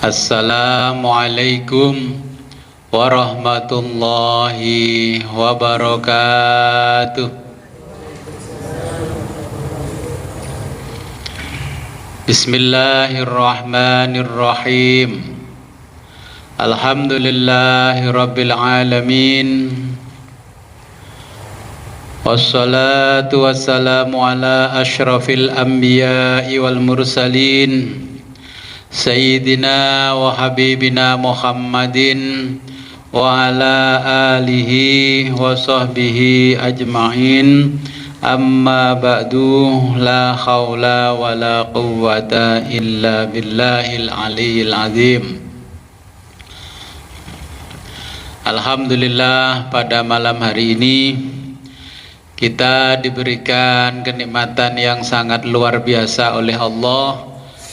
Assalamualaikum warahmatullahi wabarakatuh. Bismillahirrahmanirrahim. Alhamdulillahi rabbil alamin. Wassalatu wassalamu ala asyrafil anbiya'i wal mursalin Sayyidina wa habibina Muhammadin wa ala alihi wa sahbihi ajma'in. Amma ba'du, la khawla wa la quwwata illa billahil aliyyil azim. Alhamdulillah, pada malam hari ini kita diberikan kenikmatan yang sangat luar biasa oleh Allah,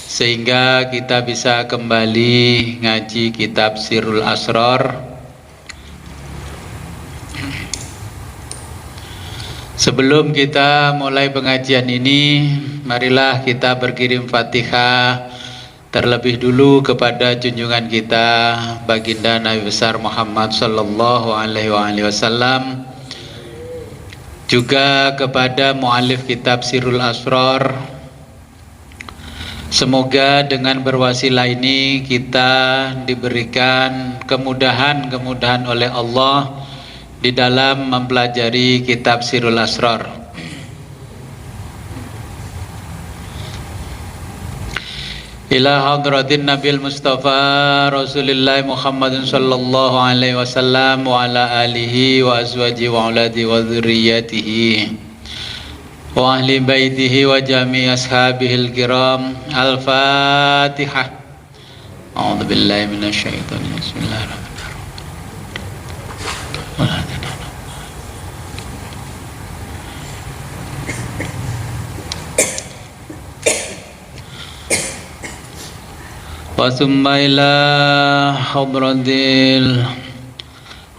sehingga kita bisa kembali ngaji kitab Sirrul Asrar. Sebelum kita mulai pengajian ini, marilah kita berkirim Fatihah terlebih dulu kepada junjungan kita Baginda Nabi besar Muhammad sallallahu alaihi wasallam, juga kepada muallif kitab Sirrul Asrar. Semoga dengan berwasilah ini kita diberikan kemudahan oleh Allah di dalam mempelajari kitab Sirrul Asrar. Ila hadratin Nabil Mustafa Rasulullah Muhammadin sallallahu alaihi wasallam wa ala alihi wa azwaji wa auladi wa dzurriyyatihi wa ahli baitihi wa jami ashabihil kiram. Al-Fatihah. A'udzu billahi minasyaitonir rajim. Bismillahirrahmanirrahim. Wa summa ila hadratil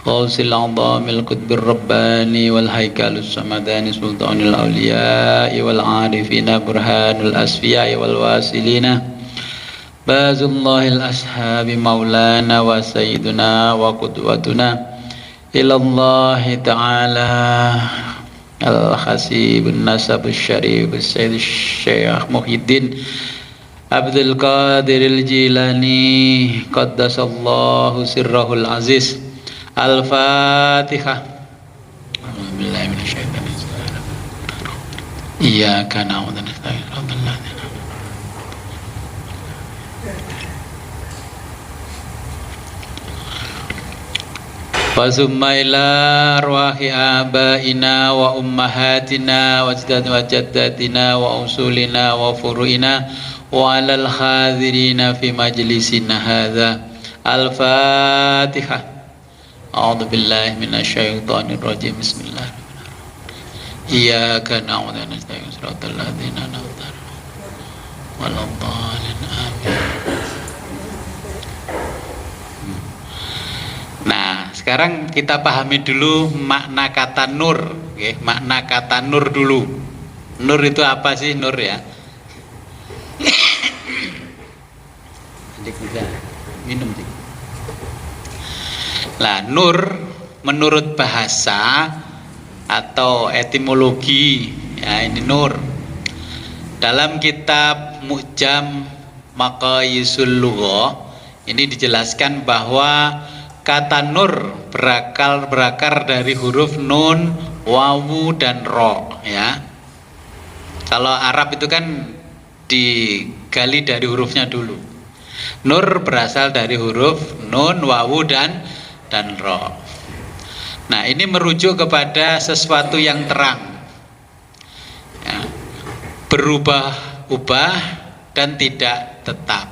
Qawsil a'zamil qutbir rabbani wal haikalus samadani sultanil awliya'i wal arifina burhanul asfiya'i wal wasilina bazullahil ashabi maulana wa sayyiduna wa qudwatuna ilallahi ta'ala al-khasibun nasabus syarifus sayyid syekh Muhyiddin Abdul Qadiril Jilani qaddasallahu sirrahul aziz. Al-Fatihah. A'udzubillahi minasyaitonir rajim. Iyyaka na'budu wa iyyaka nasta'in. Wa summa ila arwahi abaina wa ummahatina wa jaddatina wa usulina wa furu'ina wa alal hadirina fi majlisina hadza. Al-Fatihah. A'udzu billahi minasyaitonir rajim. Bismillahirrahmanirrahim. Iyyaka na'budu wa nasta'in shiratal ladzina an'amta 'alaihim ghairil maghdubi 'alaihim. Nah, sekarang kita pahami dulu makna kata nur, okay? Makna kata nur dulu. Nur itu apa sih, nur ya? Adik bisa minum sih. Nah, nur menurut bahasa atau etimologi, ya ini nur. Dalam kitab Mu'jam Maqayisul Lughah ini dijelaskan bahwa kata nur berakar dari huruf nun, wawu dan ro, ya. Kalau Arab itu kan digali dari hurufnya dulu. Nur berasal dari huruf nun, wawu dan ro. Nah, ini merujuk kepada sesuatu yang terang, ya, berubah-ubah dan tidak tetap.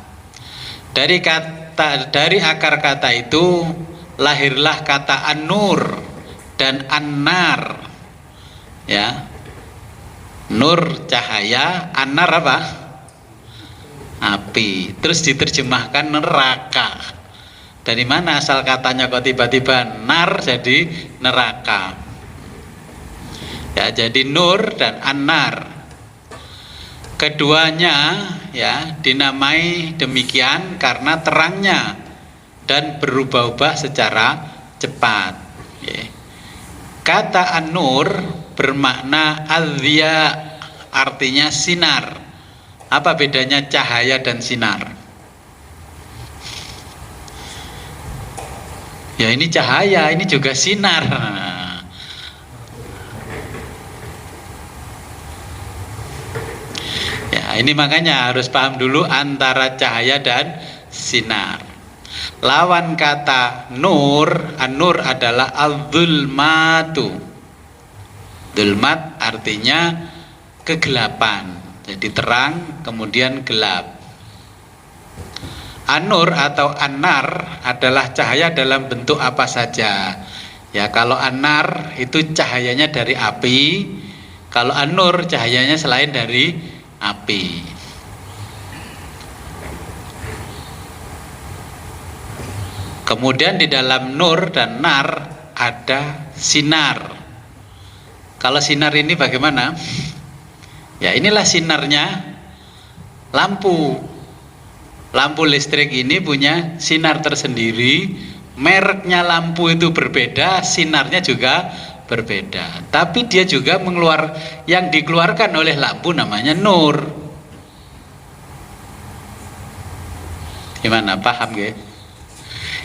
Dari akar kata itu lahirlah kata an-nur dan an-nar, ya. Nur cahaya, an-nar apa? Api. Terus diterjemahkan neraka. Dari mana asal katanya kok tiba-tiba nar jadi neraka? Ya, jadi nur dan an-nar. Keduanya ya dinamai demikian karena terangnya dan berubah-ubah secara cepat. Ya. Kata an-nur bermakna al-dhiya, artinya sinar. Apa bedanya cahaya dan sinar? Ya ini cahaya, ini juga sinar. Ya ini makanya harus paham dulu antara cahaya dan sinar. Lawan kata nur, an-nur adalah al-dhulmatu. Dhulmat artinya kegelapan. Jadi terang kemudian gelap. An-nur atau an-nar adalah cahaya dalam bentuk apa saja. Ya, kalau an-nar itu cahayanya dari api, kalau an-nur cahayanya selain dari api. Kemudian di dalam nur dan nar ada sinar. Kalau sinar ini bagaimana? Ya, inilah sinarnya lampu. Lampu listrik ini punya sinar tersendiri, mereknya lampu itu berbeda, sinarnya juga berbeda. Tapi dia juga yang dikeluarkan oleh lampu namanya nur. Gimana, paham gak?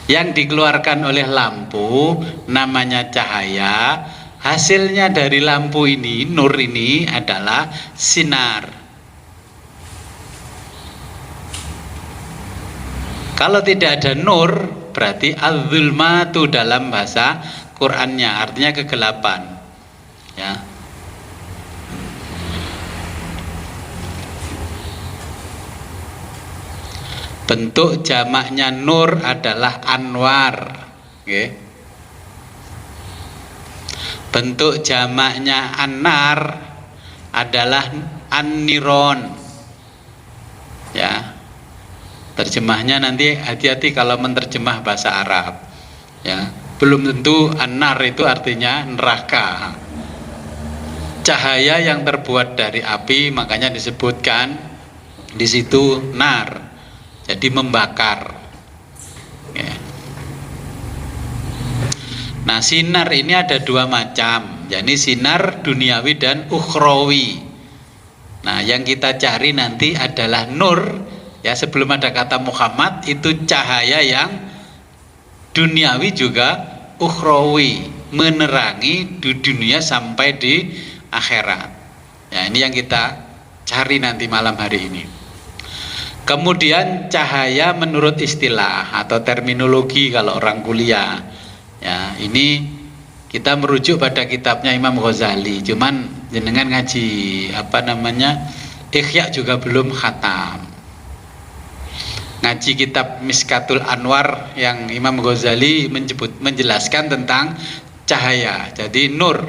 Yang dikeluarkan oleh lampu namanya cahaya, hasilnya dari lampu ini, nur ini adalah sinar. Kalau tidak ada nur, berarti al-zulmatu dalam bahasa Qur'annya, artinya kegelapan. Ya. Bentuk jamaknya nur adalah anwar. Okay. Bentuk jamaknya an-nar adalah an-niron. Ya. Terjemahnya nanti hati-hati kalau menerjemah bahasa Arab. Ya, belum tentu an-nar itu artinya neraka. Cahaya yang terbuat dari api, makanya disebutkan di situ nar. Jadi membakar. Ya. Nah, sinar ini ada dua macam, yakni sinar duniawi dan ukhrawi. Nah, yang kita cari nanti adalah nur. Ya, sebelum ada kata Muhammad itu cahaya yang duniawi juga ukhrawi, menerangi di dunia sampai di akhirat. Ya, ini yang kita cari nanti malam hari ini. Kemudian cahaya menurut istilah atau terminologi kalau orang kuliah. Ya, ini kita merujuk pada kitabnya Imam Ghazali. Cuman jenengan ngaji Ihya juga belum khatam. Ngaji kitab Miskatul Anwar yang Imam Ghazali menjelaskan tentang cahaya, jadi nur.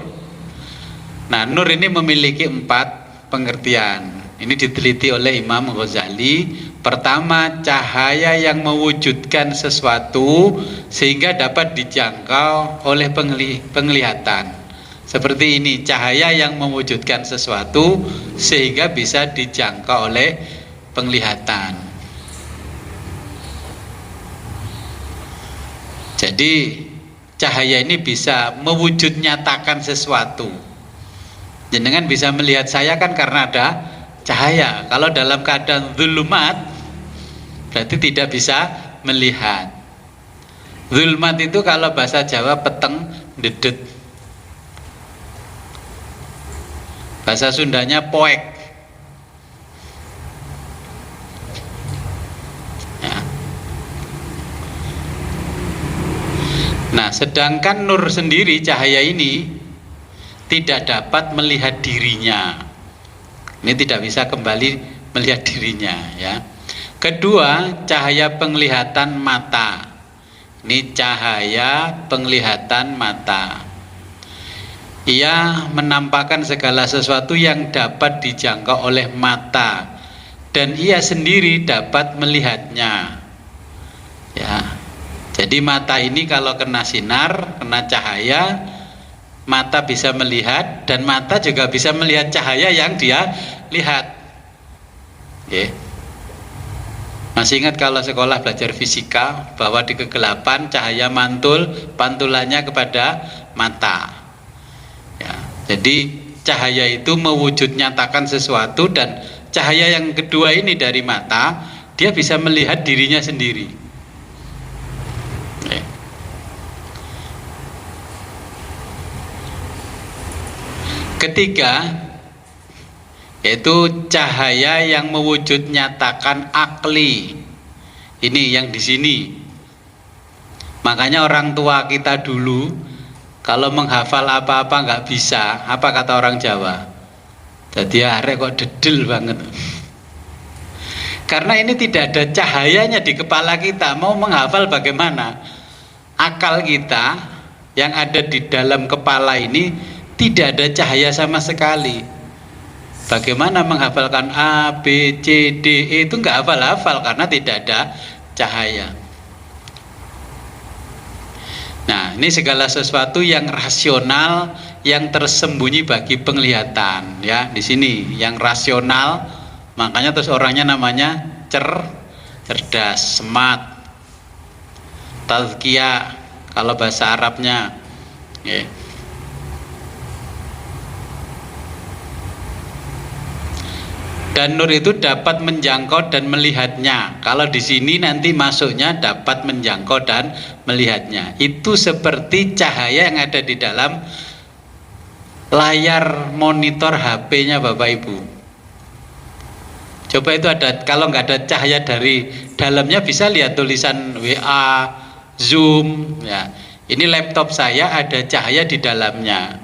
Nah, nur ini memiliki 4 pengertian. Ini diteliti oleh Imam Ghazali. Pertama, cahaya yang mewujudkan sesuatu sehingga dapat dijangkau oleh penglihatan. Seperti ini, cahaya yang mewujudkan sesuatu sehingga bisa dijangkau oleh penglihatan. Jadi cahaya ini bisa mewujud nyatakan sesuatu. Jenengan bisa melihat saya kan karena ada cahaya. Kalau dalam keadaan zulumat berarti tidak bisa melihat. Zulumat itu kalau bahasa Jawa peteng dedet. Bahasa Sundanya poek. Nah, sedangkan nur sendiri, cahaya ini tidak dapat melihat dirinya. Ini tidak bisa kembali melihat dirinya, ya. Kedua, cahaya penglihatan mata. Ini cahaya penglihatan mata. Ia menampakkan segala sesuatu yang dapat dijangkau oleh mata dan ia sendiri dapat melihatnya. Ya. Jadi mata ini kalau kena sinar, kena cahaya, mata bisa melihat dan mata juga bisa melihat cahaya yang dia lihat. Oke. Masih ingat kalau sekolah belajar fisika bahwa di kegelapan cahaya mantul, pantulannya kepada mata. Ya, jadi cahaya itu mewujud nyatakan sesuatu, dan cahaya yang kedua ini dari mata, dia bisa melihat dirinya sendiri. Ya. Ketiga, yaitu cahaya yang mewujud nyatakan akli. Ini yang di sini. Makanya orang tua kita dulu kalau menghafal apa-apa nggak bisa, apa kata orang Jawa? Jadi arek kok dedel banget. Karena ini tidak ada cahayanya di kepala kita, mau menghafal bagaimana? Akal kita yang ada di dalam kepala ini tidak ada cahaya sama sekali. Bagaimana menghafalkan A, B, C, D, E, itu nggak hafal-hafal karena tidak ada cahaya. Nah, ini segala sesuatu yang rasional, yang tersembunyi bagi penglihatan, ya. Di sini yang rasional, makanya terus orangnya namanya cerdas, smart, tazkiyah kalau bahasa Arabnya, ya. Dan nur itu dapat menjangkau dan melihatnya. Kalau di sini nanti masuknya dapat menjangkau dan melihatnya. Itu seperti cahaya yang ada di dalam layar monitor HP-nya Bapak Ibu. Coba itu ada, kalau nggak ada cahaya dari dalamnya bisa lihat tulisan WA, Zoom. Ya, ini laptop saya ada cahaya di dalamnya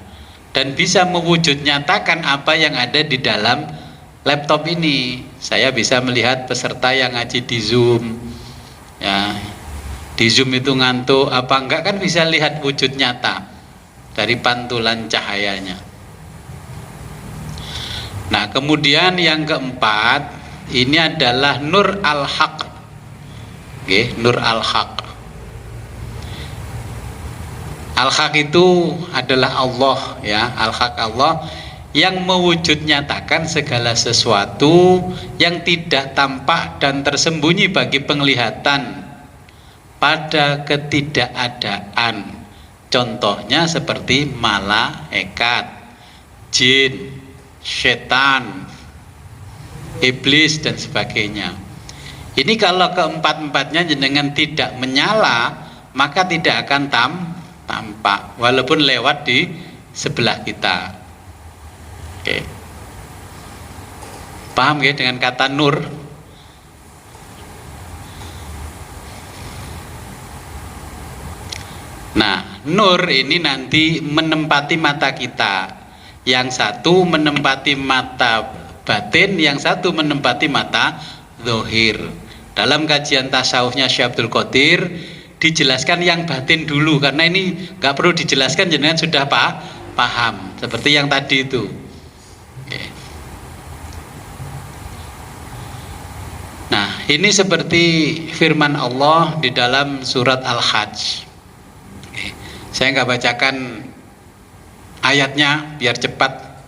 dan bisa mewujud nyatakan apa yang ada di dalam laptop ini. Saya bisa melihat peserta yang ngaji di Zoom, ya. Di Zoom itu ngantuk apa enggak kan bisa lihat wujud nyata dari pantulan cahayanya. Nah, kemudian yang keempat, ini adalah nur al-haq. Oke, nur al-haq. Al-haq itu adalah Allah, ya. Al-haq Allah yang mewujud nyatakan segala sesuatu yang tidak tampak dan tersembunyi bagi penglihatan pada ketidakadaan. Contohnya seperti malaikat, jin, setan, iblis dan sebagainya. Ini kalau keempat-empatnya jenengan tidak menyala, maka tidak akan tampak walaupun lewat di sebelah kita. Oke. Paham ya dengan kata nur? Nah, nur ini nanti menempati mata kita. Yang satu menempati mata batin, yang satu menempati mata zahir. Dalam kajian tasawufnya Syekh Abdul Qadir dijelaskan yang batin dulu, karena ini nggak perlu dijelaskan, jenengan sudah paham. Seperti yang tadi itu. Nah, ini seperti firman Allah di dalam surat Al-Hajj. Saya nggak bacakan ayatnya biar cepat.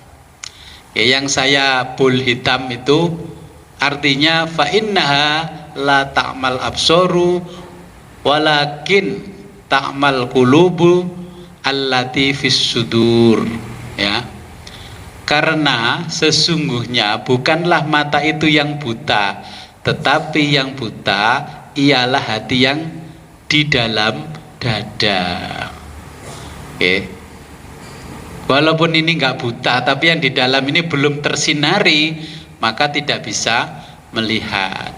Yang saya bold hitam itu artinya fa innaha la ta'mal absaru walakin ta'mal qulubu allati fis sudur, ya. Karena sesungguhnya bukanlah mata itu yang buta, tetapi yang buta ialah hati yang di dalam dada. Oke. Walaupun ini nggak buta, tapi yang di dalam ini belum tersinari, maka tidak bisa melihat.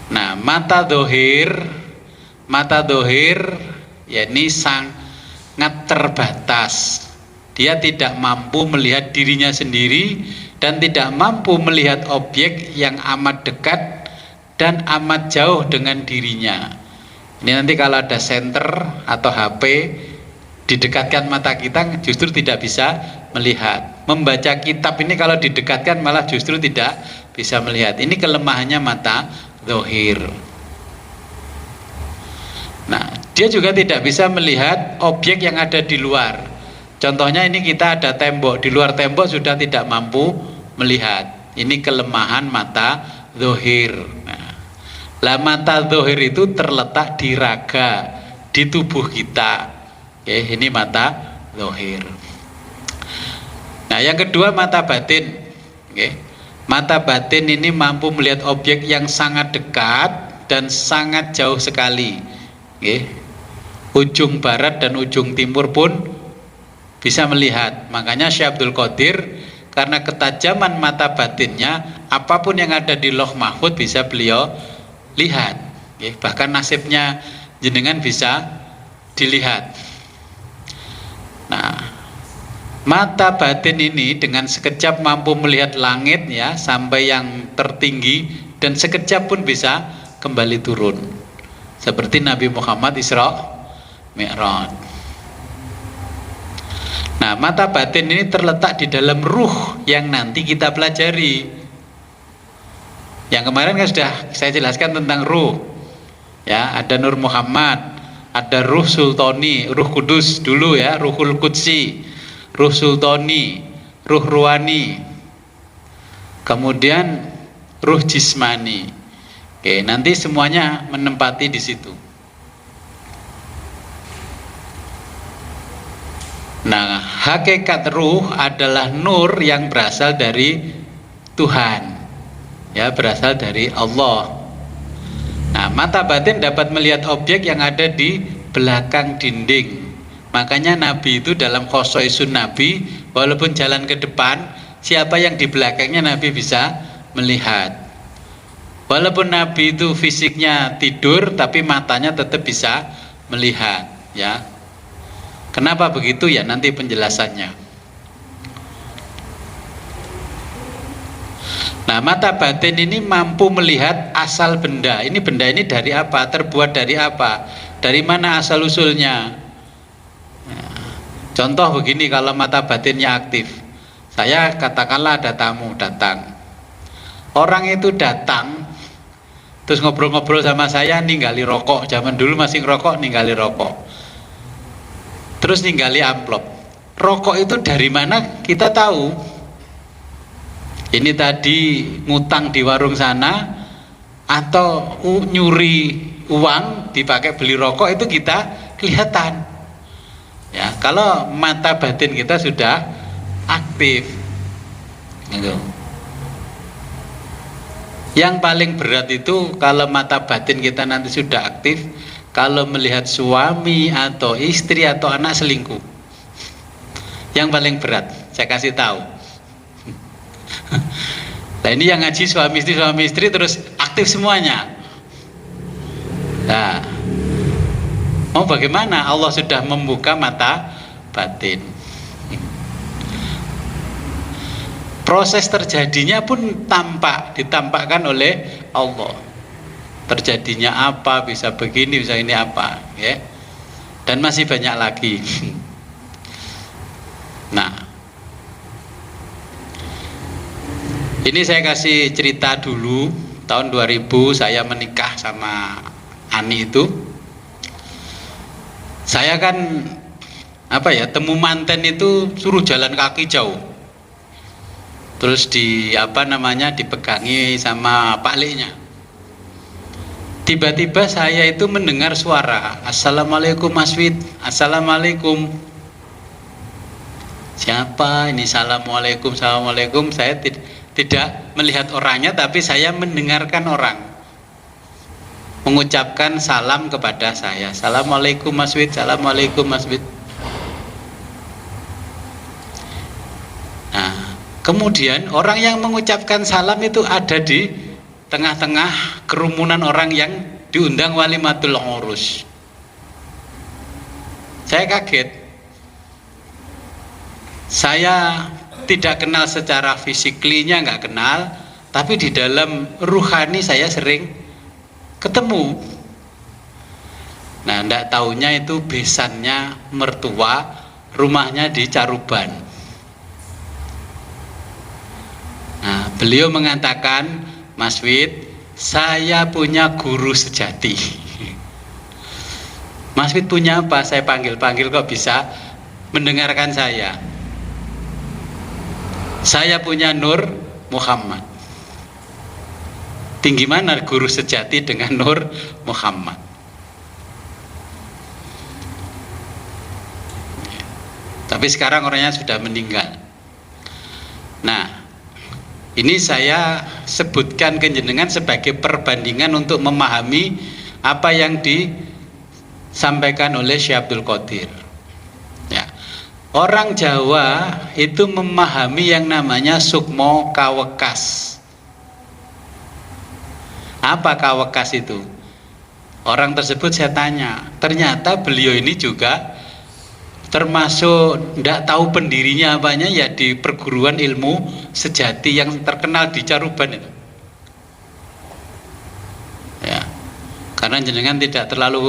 Nah, mata dohir, ya ini sangat terbatas. Dia tidak mampu melihat dirinya sendiri dan tidak mampu melihat objek yang amat dekat dan amat jauh dengan dirinya. Ini nanti kalau ada senter atau HP didekatkan mata kita justru tidak bisa melihat. Membaca kitab ini kalau didekatkan malah justru tidak bisa melihat. Ini kelemahannya mata zahir. Nah, dia juga tidak bisa melihat objek yang ada di luar. Contohnya ini kita ada tembok, di luar tembok sudah tidak mampu melihat. Ini kelemahan mata zahir. Nah, lah mata zahir itu terletak di raga, di tubuh kita. Oke, ini mata zahir. Nah, yang kedua mata batin. Oke. Mata batin ini mampu melihat objek yang sangat dekat dan sangat jauh sekali. Oke. Ujung barat dan ujung timur pun bisa melihat. Makanya Syekh Abdul Qadir, karena ketajaman mata batinnya, apapun yang ada di Lauh Mahfuz bisa beliau lihat. Bahkan nasibnya jenengan bisa dilihat. Nah, mata batin ini dengan sekejap mampu melihat langit ya sampai yang tertinggi, dan sekejap pun bisa kembali turun. Seperti Nabi Muhammad Isra Mi'raj. Nah, mata batin ini terletak di dalam ruh yang nanti kita pelajari. Yang kemarin kan sudah saya jelaskan tentang ruh. Ya, ada Nur Muhammad, ada Ruh Sultani, Ruh Kudus dulu ya, Ruhul Qudsi, Ruh Sultani, Ruh Ruhani, kemudian Ruh Jismani. Oke, nanti semuanya menempati di situ. Nah, hakikat ruh adalah nur yang berasal dari Tuhan. Ya, berasal dari Allah. Nah, mata batin dapat melihat objek yang ada di belakang dinding. Makanya Nabi itu dalam khosaisun Nabi, walaupun jalan ke depan, siapa yang di belakangnya Nabi bisa melihat. Walaupun Nabi itu fisiknya tidur, tapi matanya tetap bisa melihat. Ya, kenapa begitu ya? Nanti penjelasannya. Nah, mata batin ini mampu melihat asal benda. Ini benda ini dari apa? Terbuat dari apa? Dari mana asal usulnya? Nah, contoh begini, kalau mata batinnya aktif, saya katakanlah ada tamu datang. Orang itu datang, terus ngobrol-ngobrol sama saya, ninggali rokok. Zaman dulu masih ngerokok, ninggali rokok. Terus ninggali amplop. Rokok itu dari mana kita tahu? Ini tadi ngutang di warung sana atau nyuri uang dipakai beli rokok, itu kita kelihatan. Ya, kalau mata batin kita sudah aktif. Gitu. Yang paling berat itu kalau mata batin kita nanti sudah aktif, kalau melihat suami atau istri atau anak selingkuh. Yang paling berat, saya kasih tahu. Nah, ini yang ngaji suami istri terus aktif semuanya. Nah, mau bagaimana? Allah sudah membuka mata batin. Proses terjadinya pun ditampakkan oleh Allah. Terjadinya apa, bisa begini, bisa ini apa, ya. Dan masih banyak lagi. Nah, ini saya kasih cerita dulu. Tahun 2000 saya menikah sama Ani itu. Saya kan temu manten itu suruh jalan kaki jauh. Terus dipegangi sama Pak Leknya. Tiba-tiba saya itu mendengar suara, "Assalamualaikum Mas Wid." "Assalamualaikum." Siapa ini? "Assalamualaikum." Saya tidak melihat orangnya, tapi saya mendengarkan orang mengucapkan salam kepada saya. "Assalamualaikum Mas Wid." "Assalamualaikum Mas Wid." Nah, kemudian orang yang mengucapkan salam itu ada di tengah-tengah kerumunan orang yang diundang walimatul urus. Saya kaget. Saya tidak kenal secara fisiklinya, nggak kenal, tapi di dalam ruhani saya sering ketemu. Nah, nggak taunya itu besannya mertua, rumahnya di Caruban. Nah, beliau mengatakan, "Mas Wid, saya punya guru sejati." "Mas Wid punya apa?" Saya panggil kok bisa mendengarkan saya. "Saya punya nur Muhammad. Tinggi mana guru sejati dengan Nur Muhammad? Tapi sekarang orangnya sudah meninggal. Nah, ini saya sebutkan ke jenengan sebagai perbandingan untuk memahami apa yang disampaikan oleh Syekh Abdul Qadir. Ya. Orang Jawa itu memahami yang namanya sukmo kawekas. Apa kawekas itu? Orang tersebut saya tanya, ternyata beliau ini juga termasuk tidak tahu pendirinya apanya, ya di perguruan ilmu sejati yang terkenal di Caruban itu. Ya, karena jenengan tidak terlalu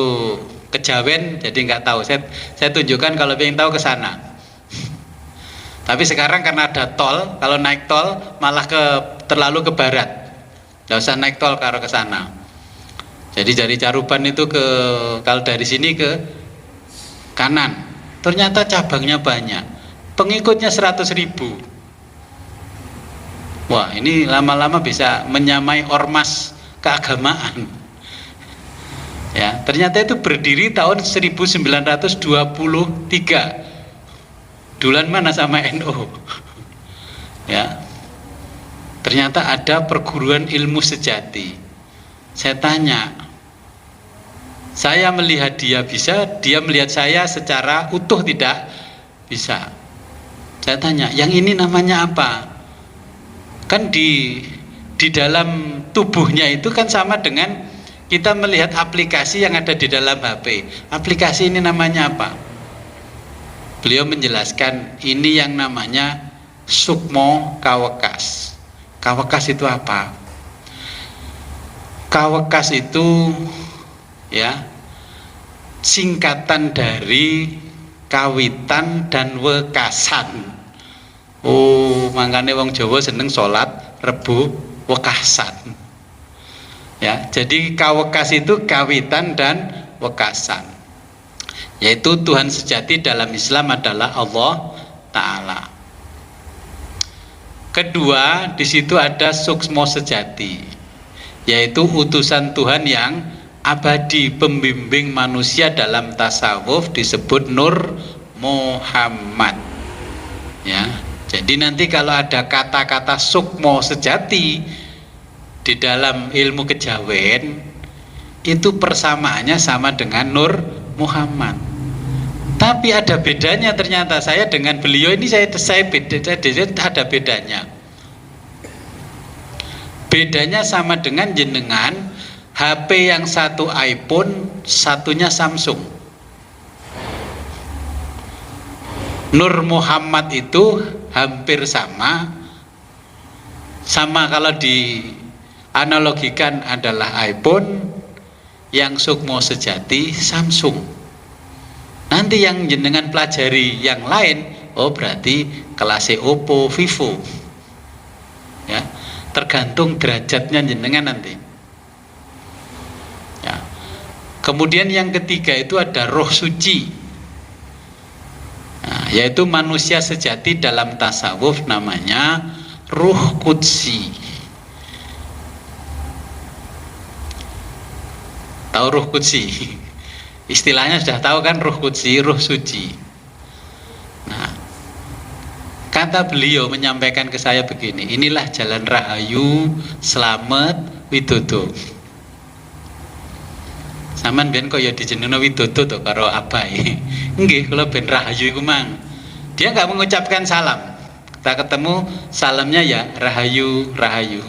kejawen, jadi nggak tahu. Saya tunjukkan kalau ingin tahu ke sana. Tapi sekarang karena ada tol, kalau naik tol malah terlalu ke barat. Nggak usah naik tol ke sana. Jadi dari Caruban itu kalau dari sini ke kanan, ternyata cabangnya banyak, pengikutnya 100.000. Wah, ini lama-lama bisa menyamai ormas keagamaan. Ya, ternyata itu berdiri tahun 1923. Dulan mana sama NU? Ya. Ternyata ada perguruan ilmu sejati. Saya tanya, saya melihat dia bisa, dia melihat saya secara utuh tidak bisa. Saya tanya, yang ini namanya apa? Kan di dalam tubuhnya itu kan sama dengan kita melihat aplikasi yang ada di dalam HP. Aplikasi ini namanya apa? Beliau menjelaskan, ini yang namanya sukmo kawekas. Kawekas itu apa? Kawekas itu ya singkatan dari kawitan dan wekasan. Oh, makanya wong Jawa seneng sholat Rebu wekasan. Ya, jadi kawekas itu kawitan dan wekasan. Yaitu Tuhan sejati dalam Islam adalah Allah Ta'ala. Kedua, di situ ada suksmo sejati, yaitu utusan Tuhan yang abadi, pembimbing manusia dalam tasawuf, disebut Nur Muhammad. Ya, jadi nanti kalau ada kata-kata sukmo sejati di dalam ilmu kejawen, itu persamaannya sama dengan Nur Muhammad. Tapi ada bedanya, ternyata saya dengan beliau ini saya ada bedanya. Bedanya sama dengan jenengan HP yang satu iPhone, satunya Samsung. Nur Muhammad itu hampir sama kalau dianalogikan adalah iPhone, yang sukmo sejati Samsung. Nanti yang jenengan pelajari yang lain, oh berarti kelas Oppo, Vivo. Ya, tergantung derajatnya jenengan nanti. Ya. Kemudian yang ketiga itu ada roh suci. Nah, yaitu manusia sejati dalam tasawuf namanya ruh qudsi. Tahu ruh qudsi? Istilahnya sudah tahu kan, ruh qudsi, ruh suci. Nah, kata beliau menyampaikan ke saya begini, inilah jalan rahayu, selamat, widodo. Saman ben kaya dijenengno widodo to karo abai. Nggih, kula ben rahayu iku mang. Dia nggak mengucapkan salam. Kita ketemu salamnya ya rahayu, rahayu.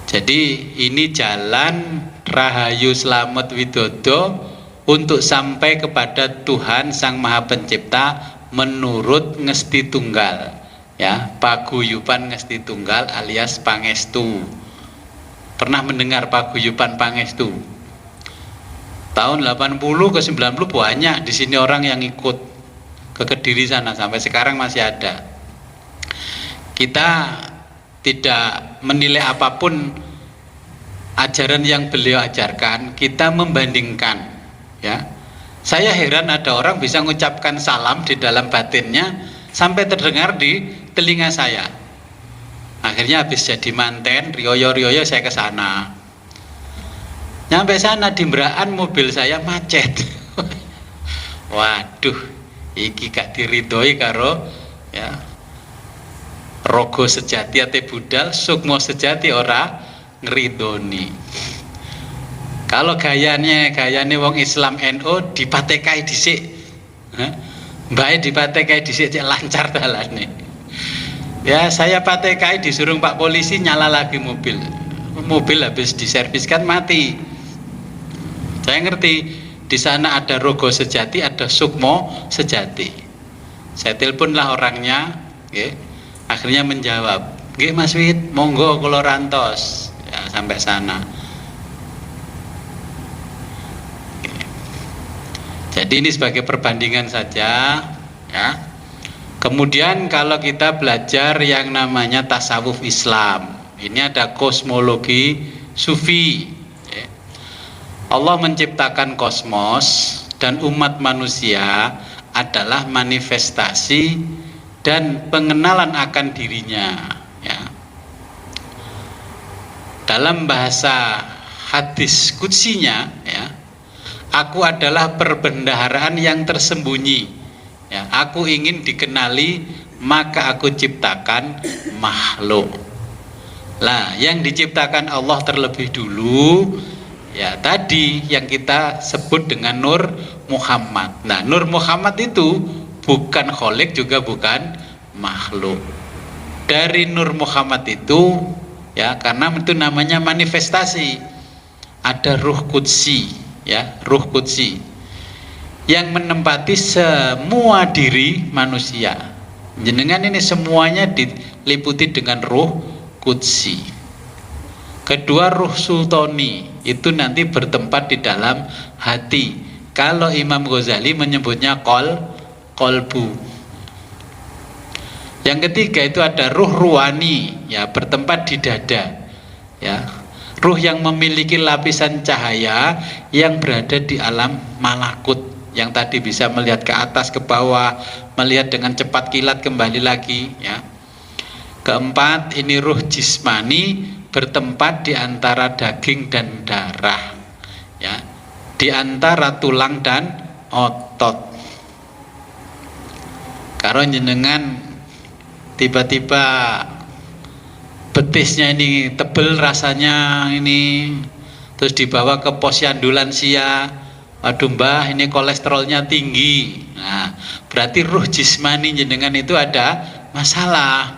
Jadi ini jalan rahayu selamat widodo untuk sampai kepada Tuhan Sang Maha Pencipta menurut ngesti tunggal, ya, paguyuban ngesti tunggal alias pangestu. Pernah mendengar paguyuban pangestu? Tahun 80 ke 90 banyak di sini orang yang ikut ke Kediri sana, sampai sekarang masih ada. Kita tidak menilai apapun ajaran yang beliau ajarkan, kita membandingkan, ya. Saya heran ada orang bisa mengucapkan salam di dalam batinnya sampai terdengar di telinga saya. Akhirnya habis jadi manten, rioyo-rioyo saya ke sana. Nyampe sana di Mberaan mobil saya macet. Waduh, iki gak diridhoi karo ya rogo sejati ate budal, sukmo sejati ora ngridoni. Kalau gayane wong Islam NU dipatekai dhisik. Mbae dipatekai dhisik cek lancar dalane. Ya, saya patekai disuruh Pak polisi nyala lagi mobil. Mobil habis diserviskan mati. Saya ngerti di sana ada rogo sejati, ada sukmo sejati. Saya teleponlah orangnya, okay. Akhirnya menjawab, "Nggih Mas Wid, monggo kula rantos." Ya, sampai sana. Okay. Jadi ini sebagai perbandingan saja, ya. Kemudian kalau kita belajar yang namanya tasawuf Islam, ini ada kosmologi sufi. Allah menciptakan kosmos dan umat manusia adalah manifestasi dan pengenalan akan dirinya. Ya. Dalam bahasa hadis qudsinya, ya, aku adalah perbendaharaan yang tersembunyi. Ya, aku ingin dikenali, maka aku ciptakan makhluk. Lah, yang diciptakan Allah terlebih dulu, ya tadi yang kita sebut dengan Nur Muhammad. Nah, Nur Muhammad itu bukan kholik juga bukan makhluk. Dari Nur Muhammad itu, ya karena itu namanya manifestasi, ada ruh qudsi, ya ruh qudsi yang menempati semua diri manusia. Jenengan ini semuanya diliputi dengan ruh qudsi. Kedua, ruh sultani itu nanti bertempat di dalam hati. Kalau Imam Ghazali menyebutnya kolbu. Yang ketiga itu ada ruh ruwani, ya bertempat di dada. Ya, ruh yang memiliki lapisan cahaya yang berada di alam malakut, yang tadi bisa melihat ke atas ke bawah, melihat dengan cepat kilat kembali lagi, ya. Keempat, ini ruh jismani bertempat di antara daging dan darah, ya, di antara tulang dan otot. Kalau jenengan tiba-tiba betisnya ini tebel rasanya ini, terus dibawa ke posyandu lansia, aduh mbah ini kolesterolnya tinggi, nah berarti ruh jismani jenengan itu ada masalah.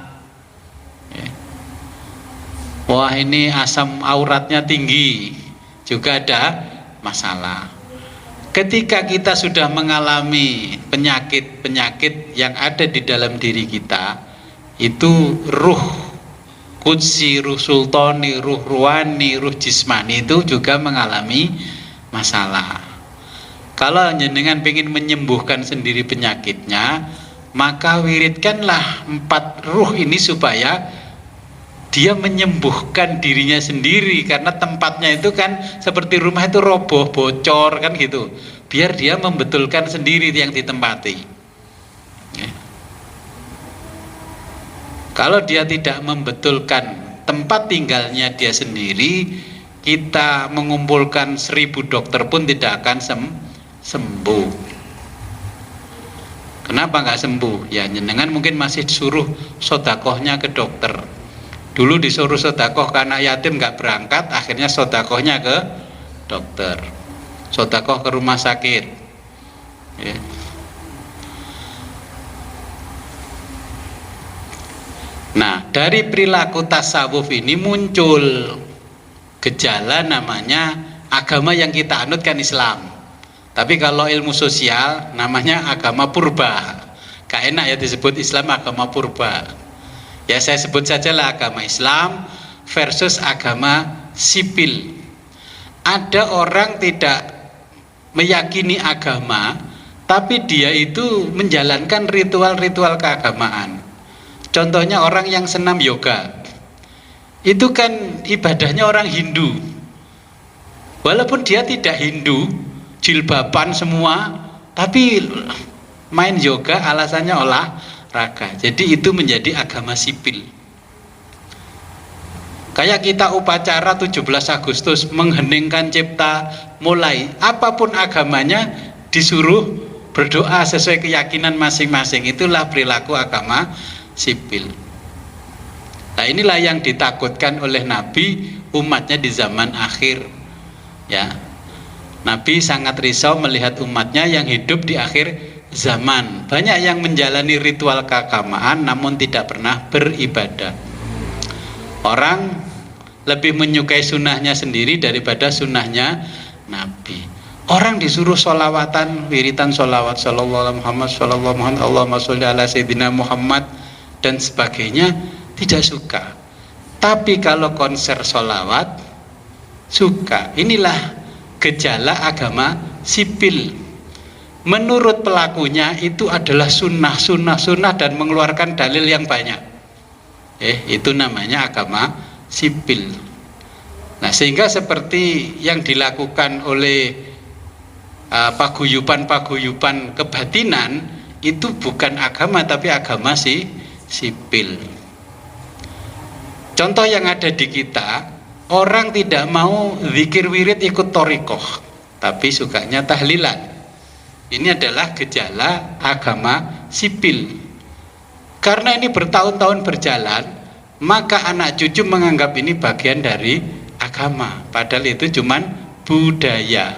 Wah ini asam uratnya tinggi, juga ada masalah. Ketika kita sudah mengalami penyakit-penyakit yang ada di dalam diri kita, itu ruh qudsi, ruh sultani, ruh ruwani, ruh jismani itu juga mengalami masalah. Kalau jenengan ingin menyembuhkan sendiri penyakitnya, maka wiridkanlah 4 ruh ini supaya dia menyembuhkan dirinya sendiri, karena tempatnya itu kan seperti rumah itu roboh, bocor kan gitu. Biar dia membetulkan sendiri yang ditempati. Ya. Kalau dia tidak membetulkan tempat tinggalnya dia sendiri, kita mengumpulkan 1000 dokter pun tidak akan sembuh. Kenapa nggak sembuh? Ya jenengan mungkin masih suruh sodakohnya ke dokter. Dulu disuruh sodakoh karena yatim nggak berangkat, akhirnya sodakohnya ke dokter, sodakoh ke rumah sakit. Ya. Nah, dari perilaku tasawuf ini muncul gejala namanya agama yang kita anut kan Islam. Tapi kalau ilmu sosial namanya agama purba. Gak enak ya disebut Islam agama purba. Ya saya sebut sajalah agama Islam versus agama sipil. Ada orang tidak meyakini agama, tapi dia itu menjalankan ritual-ritual keagamaan. Contohnya orang yang senam yoga, itu kan ibadahnya orang Hindu. Walaupun dia tidak Hindu, jilbaban semua, tapi main yoga alasannya raga. Jadi itu menjadi agama sipil. Kayak kita upacara 17 Agustus mengheningkan cipta, mulai apapun agamanya disuruh berdoa sesuai keyakinan masing-masing. Itulah perilaku agama sipil. Nah, inilah yang ditakutkan oleh Nabi umatnya di zaman akhir. Ya, Nabi sangat risau melihat umatnya yang hidup di akhir zaman. Banyak yang menjalani ritual keagamaan namun tidak pernah beribadah. Orang lebih menyukai sunnahnya sendiri daripada sunnahnya Nabi. Orang disuruh sholawatan, wiritan sholawat, sallallahu alaihi Muhammad, sallallahu Muhammad, Allahumma sholli ala sayyidina Muhammad dan sebagainya, tidak suka. Tapi kalau konser sholawat suka. Inilah gejala agama sipil. Menurut pelakunya itu adalah sunnah dan mengeluarkan dalil yang banyak. Itu namanya agama sipil. Nah, sehingga seperti yang dilakukan oleh paguyuban kebatinan itu bukan agama tapi agama sipil. Contoh yang ada di kita, orang tidak mau zikir wirid ikut thariqah, tapi sukanya tahlilan. Ini adalah gejala agama sipil. Karena ini bertahun-tahun berjalan, maka anak cucu menganggap ini bagian dari agama, padahal itu cuman budaya.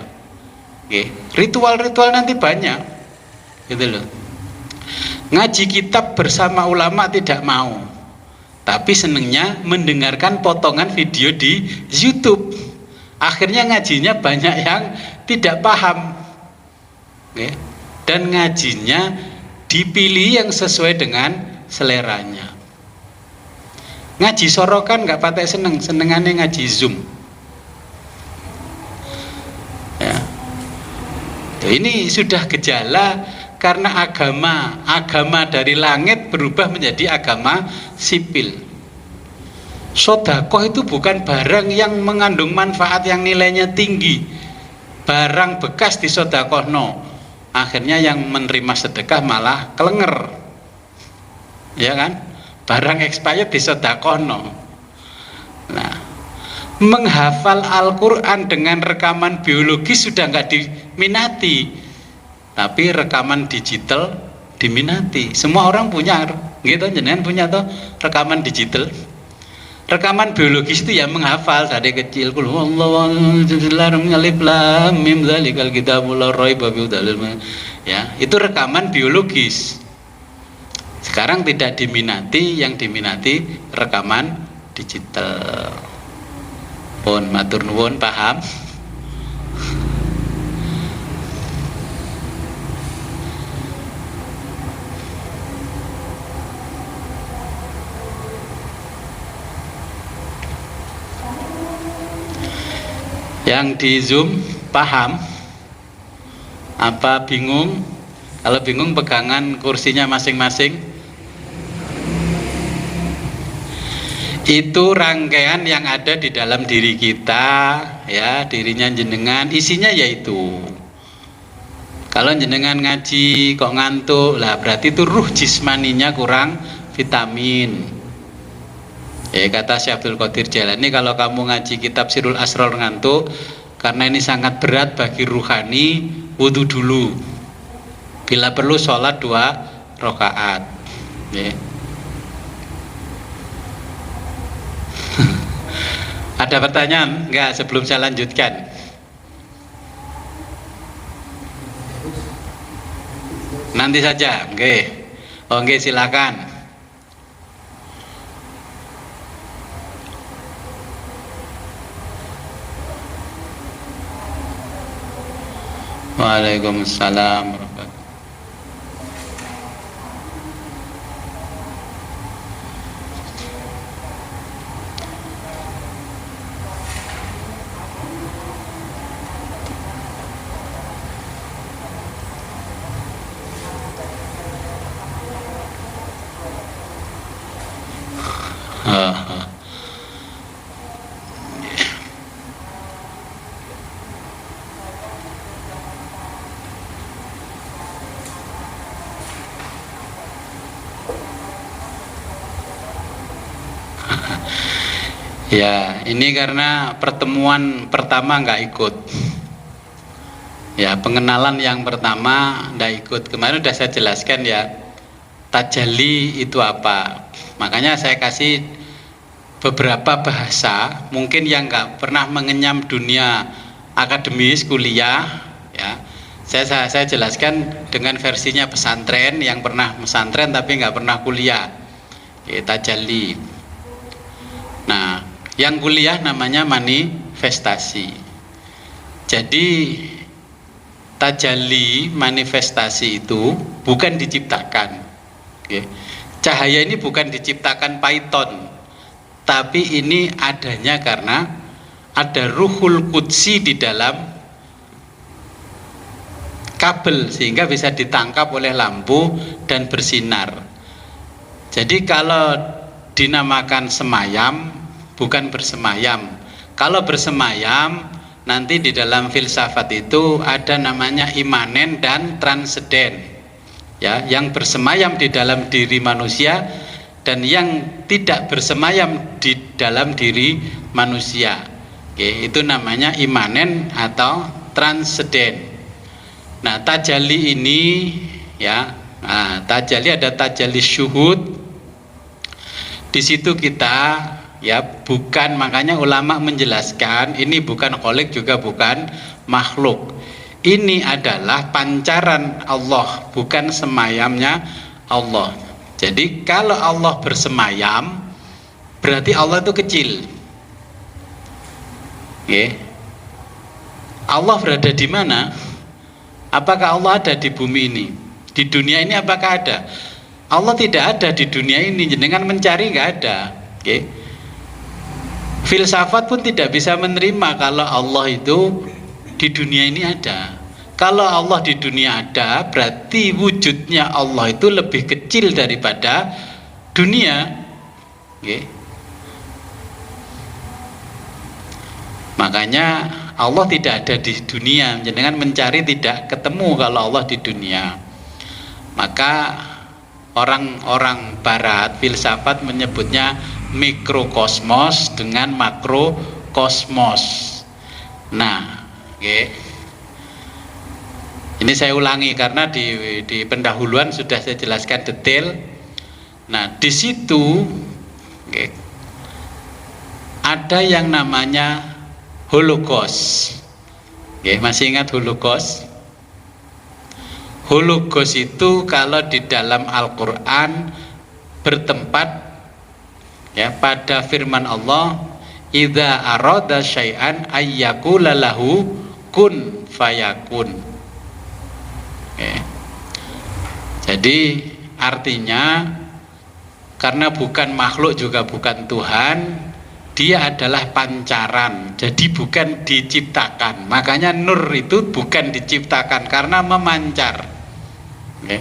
Ritual-ritual nanti banyak, gitu loh. Ngaji kitab bersama ulama tidak mau, tapi senengnya mendengarkan potongan video di YouTube. Akhirnya ngajinya banyak yang tidak paham, dan ngajinya dipilih yang sesuai dengan seleranya. Ngaji sorokan nggak patek senengannya ngaji Zoom. Ya. Ini sudah gejala karena agama dari langit berubah menjadi agama sipil. Sedekah itu bukan barang yang mengandung manfaat yang nilainya tinggi. Barang bekas disedekahno. Akhirnya yang menerima sedekah malah kelenger. Ya kan? Barang expired disedekahno. Nah, menghafal Al-Quran dengan rekaman biologis sudah nggak diminati, tapi rekaman digital diminati. Semua orang punya, gitu, jenengan punya toh rekaman digital. Rekaman biologis itu ya menghafal dari kecil. Ya, itu rekaman biologis. Sekarang tidak diminati, yang diminati rekaman digital. Pun matur nuwun, paham? Yang di Zoom paham? Apa bingung? Kalau bingung pegangan kursinya masing-masing. Itu rangkaian yang ada di dalam diri kita, ya, dirinya jenengan, isinya yaitu. Kalau jenengan ngaji kok ngantuk, lah berarti itu ruh jismaninya kurang vitamin. Kata Syekh Abdul Qadir Jailani, kalau kamu ngaji kitab Sirul Asrar ngantuk, karena ini sangat berat bagi ruhani, wudu dulu. Bila perlu sholat 2 rakaat. Ada pertanyaan enggak sebelum saya lanjutkan? Nanti saja, oke. Oke, silakan. Waalaikumsalam warahmatullahi wabarakatuh. Ya, ini karena pertemuan pertama nggak ikut. Ya, pengenalan yang pertama nggak ikut. Kemarin udah saya jelaskan ya, tajalli itu apa. Makanya saya kasih beberapa bahasa, mungkin yang nggak pernah mengenyam dunia akademis, kuliah, ya. Saya jelaskan dengan versinya pesantren, yang pernah pesantren tapi nggak pernah kuliah. Ya, tajalli. Nah, yang kuliah namanya manifestasi. Jadi tajalli, manifestasi itu bukan diciptakan. Oke. Cahaya ini bukan diciptakan Python, tapi ini adanya karena ada ruhul qudsi di dalam kabel sehingga bisa ditangkap oleh lampu dan bersinar. Jadi kalau dinamakan semayam, bukan bersemayam. Kalau bersemayam, nanti di dalam filsafat itu ada namanya imanen dan transenden. Ya, yang bersemayam di dalam diri manusia dan yang tidak bersemayam di dalam diri manusia. Oke, itu namanya imanen atau transenden. Nah, tajalli ini ya, tajalli ada tajalli syuhud. Di situ kita ya bukan, makanya ulama menjelaskan ini bukan kholik juga bukan makhluk. Ini adalah pancaran Allah, bukan semayamnya Allah. Jadi kalau Allah bersemayam berarti Allah itu kecil. Oke. Allah berada di mana? Apakah Allah ada di bumi ini? Di dunia ini apakah ada? Allah tidak ada di dunia ini, jenengan mencari nggak ada. Oke. Filsafat pun tidak bisa menerima kalau Allah itu di dunia ini ada. Kalau Allah di dunia ada, berarti wujudnya Allah itu lebih kecil daripada dunia. Oke. Makanya Allah tidak ada di dunia, jenengan mencari tidak ketemu kalau Allah di dunia. Maka orang-orang barat filsafat menyebutnya mikrokosmos dengan makrokosmos. Nah, okay. Ini saya ulangi karena di pendahuluan sudah saya jelaskan detail. Nah, di situ okay, ada yang namanya Holocaust. Okay, masih ingat Holocaust? Holocaust itu kalau di dalam Al-Quran bertempat ya pada firman Allah, idza arada syai'an ayyaqula lahu kun fayakun. Okay. Jadi artinya karena bukan makhluk juga bukan Tuhan, dia adalah pancaran, jadi bukan diciptakan. Makanya nur itu bukan diciptakan karena memancar. Okay.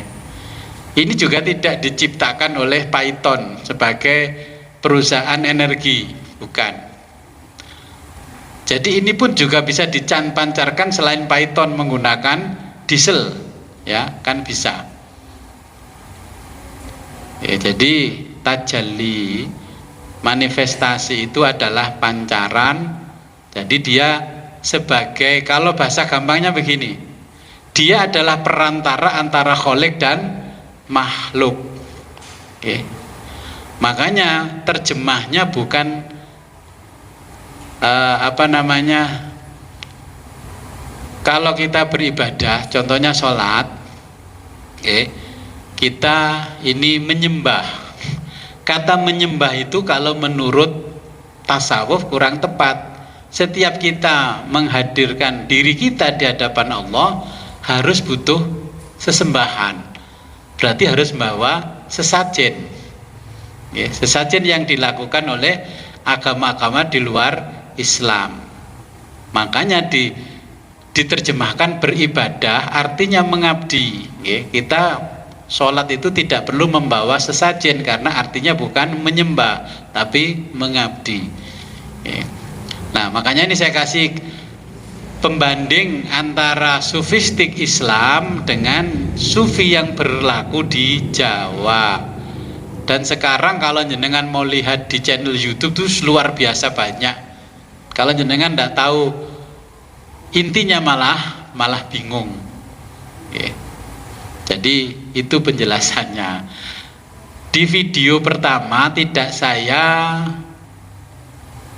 Ini juga tidak diciptakan oleh Python sebagai perusahaan energi, bukan. Jadi ini pun juga bisa dipancarkan selain Python menggunakan diesel, ya kan bisa. Ya, jadi tajalli manifestasi itu adalah pancaran. Jadi dia sebagai, kalau bahasa gampangnya begini, dia adalah perantara antara kholik dan makhluk. Oke. Makanya terjemahnya bukan kalau kita beribadah, contohnya sholat, kita ini menyembah. Kata menyembah itu kalau menurut tasawuf kurang tepat. Setiap kita menghadirkan diri kita di hadapan Allah harus butuh sesembahan. Berarti harus membawa sesajen. Sesajen yang dilakukan oleh agama-agama di luar Islam. Makanya diterjemahkan beribadah artinya mengabdi. Kita sholat itu tidak perlu membawa sesajen karena artinya bukan menyembah tapi mengabdi. Nah, makanya ini saya kasih pembanding antara sufistik Islam dengan sufi yang berlaku di Jawa. Dan sekarang kalau jenengan mau lihat di channel YouTube tuh luar biasa banyak. Kalau jenengan tidak tahu intinya malah bingung. Oke. Jadi itu penjelasannya. Di video pertama tidak saya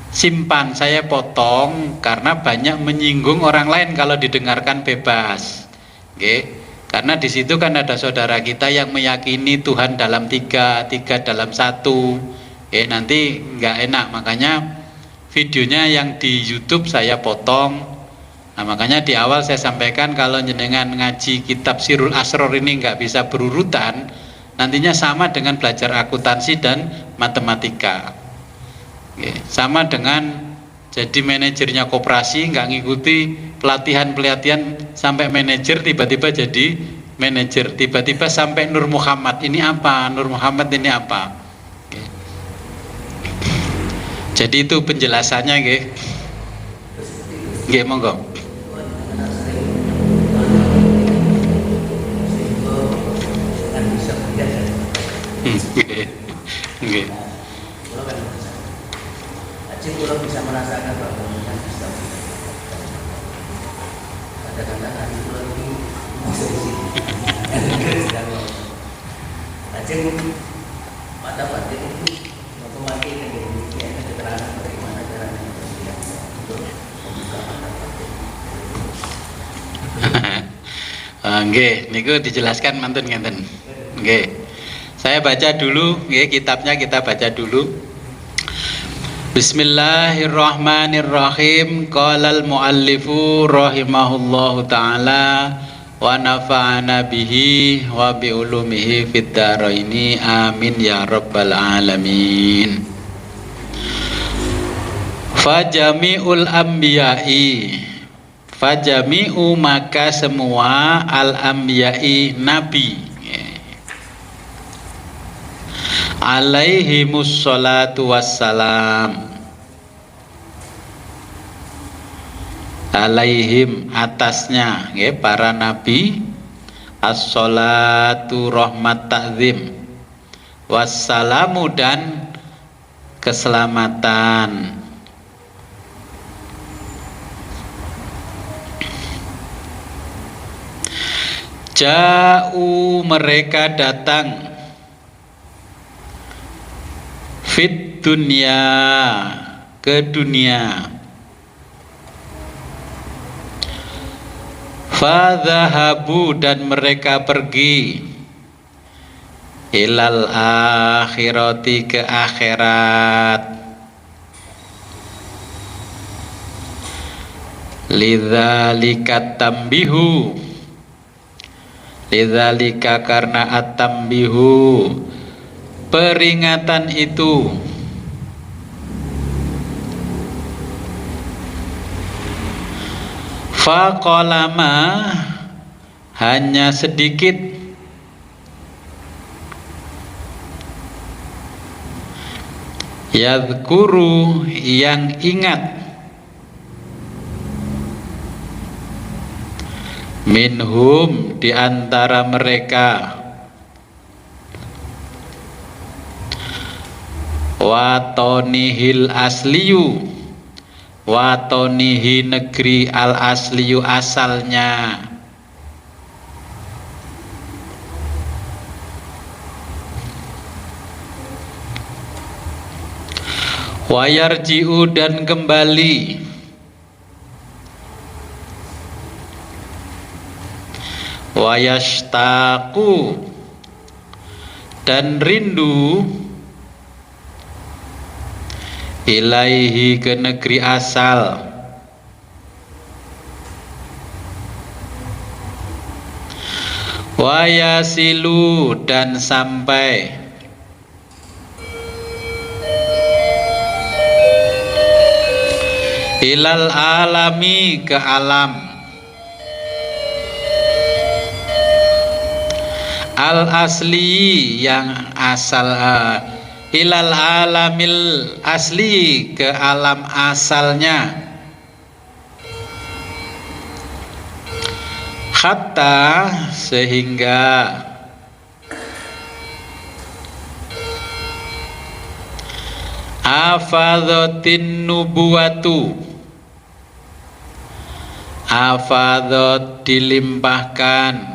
simpan, saya potong karena banyak menyinggung orang lain kalau didengarkan bebas. Oke. Karena di situ kan ada saudara kita yang meyakini Tuhan dalam tiga dalam satu. Nanti nggak enak, makanya videonya yang di YouTube saya potong. Nah, makanya di awal saya sampaikan kalau jenengan ngaji kitab Sirul Asror ini nggak bisa berurutan, nantinya sama dengan belajar akuntansi dan matematika. Sama dengan jadi manajernya koperasi, nggak ngikuti pelatihan sampai manajer, tiba-tiba jadi manajer, tiba-tiba sampai Nur Muhammad ini apa, Nur Muhammad ini apa. Jadi itu penjelasannya, monggo. Kalau bisa merasakan bahwa yang bisa kadang-kadang hati itu lagi bisa di sini. Aceh pada batin itu otomatis ada keterangan bagaimana caranya untuk membuka mata batin. Nggih, niku dijelaskan mantun ngenten. Nggih. Saya baca dulu, nggih, kitabnya kita baca dulu. Bismillahirrahmanirrahim. Qala al-muallifu rahimahullahu ta'ala wa nafa'ana bihi wa bi ulumihi fid dharaini amin ya rabbal alamin. Fajami'ul anbiya'i, fajami'u maka semua al-anbiya'i nabi, alaihimus salatu wassalam, alaihim atasnya para nabi, as-salatu rahmat ta'zim, wassalamu dan keselamatan. Ja'u mereka datang, fit dunia ke dunia, fadhahabu dan mereka pergi, ilal akhirati ke akhirat, lidzalika tambihu, lidzalika karena at-tambihu peringatan itu, faqalama hanya sedikit, yadhkuru yang ingat, minhum di antara mereka, watonihil asliyu, watonihi negeri al asliyu asalnya, wayarji'u dan kembali, wayashtaku dan rindu, ilaihi ke negeri asal, wayasilu dan sampai, ilal alami ke alam, al asli yang asal, ilal alamil asli ke alam asalnya, hatta sehingga, Afadhatin nubuwatu. Afadhat dilimpahkan.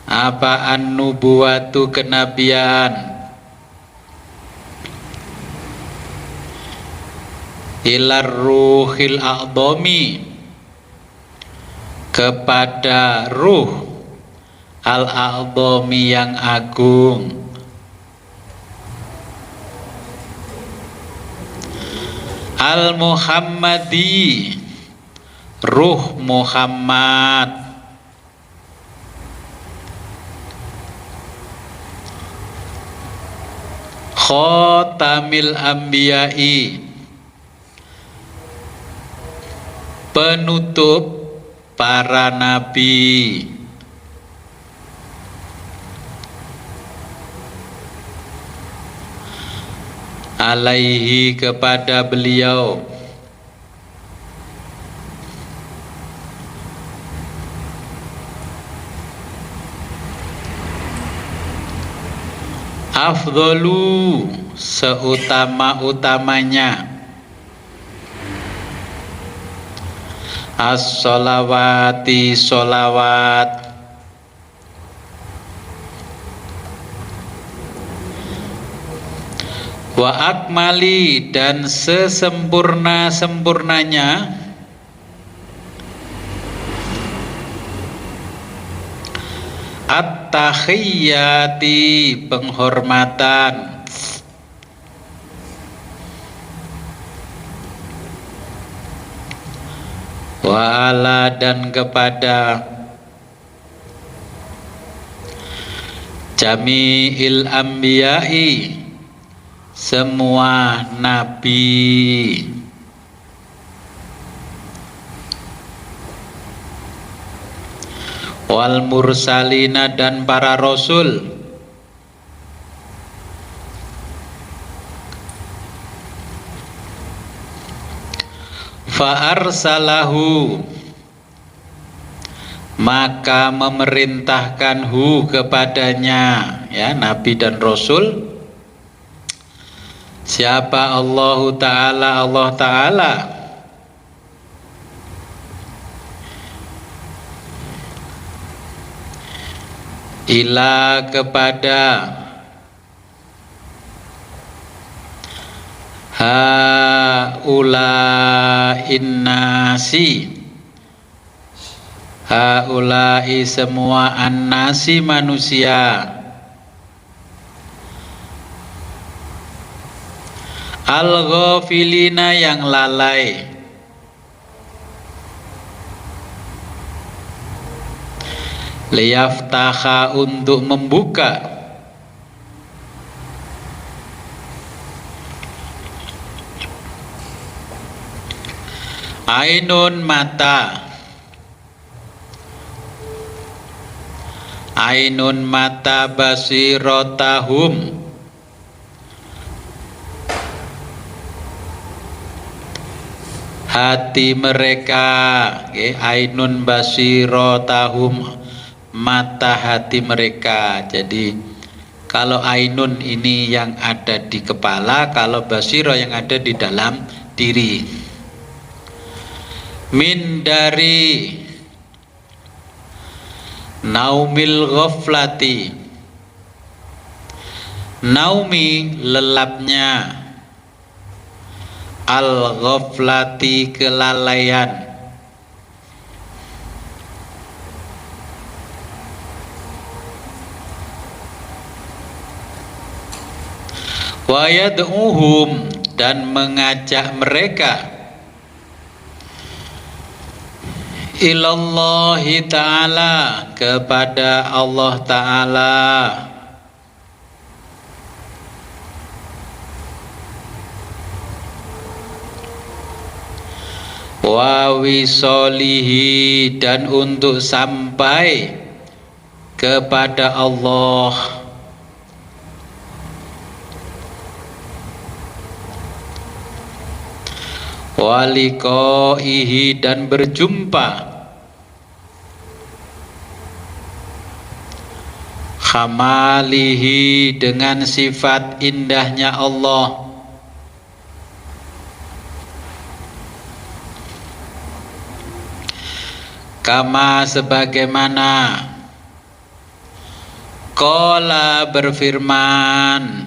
Apa an-nubuwatu kenabian. Ilar ruhil a'dhami kepada ruh al-a'dhami yang agung. Al-Muhammadi ruh Muhammad. Khatamil Anbiya'i penutup para nabi. Alaihi kepada beliau. Afdhalu seutama-utamanya. As-sholawati sholawat. Wa akmali dan sesempurna-sempurnanya. At-tahiyyati penghormatan. Wa ala dan kepada jami'il anbiya'i semua nabi. Wal mursalina dan para rasul. Fa arsalahu maka memerintahkan kepadanya, ya, nabi dan rasul. Siapa Allah Ta'ala ila kepada haula'in nasi, haula'i semua an-nasi manusia, al-ghafilina yang lalai, liyaftaha untuk membuka, ainun mata, ainun mata basirotahum, hati mereka, okay. Ainun basirotahum mata hati mereka. Jadi kalau ainun ini yang ada di kepala, kalau basiro yang ada di dalam diri. Min dari naumil ghaflati, naumi lelapnya, al ghaflati kelalaian, wa yad'uhum dan mengajak mereka ilallahi ta'ala kepada Allah Ta'ala, wa wisolihi dan untuk sampai kepada Allah, waliqaihi dan berjumpa, khamalihi dengan sifat indahnya Allah, Kama sebagaimana qala berfirman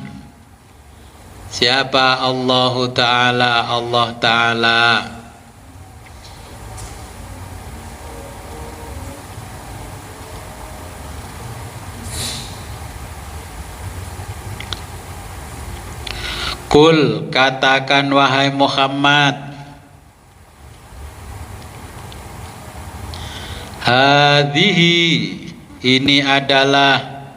siapa Allah Ta'ala Kul katakan wahai Muhammad, hadhihi ini adalah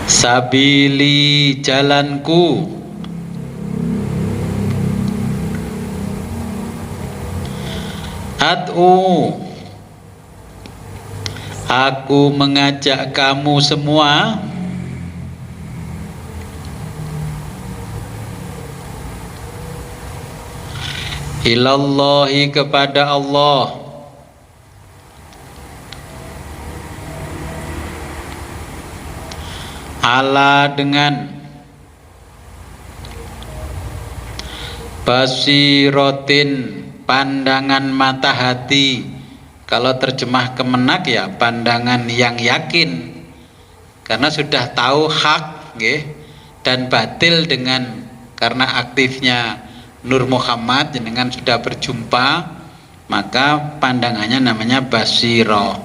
sabili jalanku, ad'u aku mengajak kamu semua ilallahi kepada Allah, ala dengan basirotin pandangan mata hati. Kalau terjemah Kemenak ya pandangan yang yakin, karena sudah tahu hak dan batil dengan karena aktifnya Nur Muhammad dengan sudah berjumpa, maka pandangannya namanya basiro.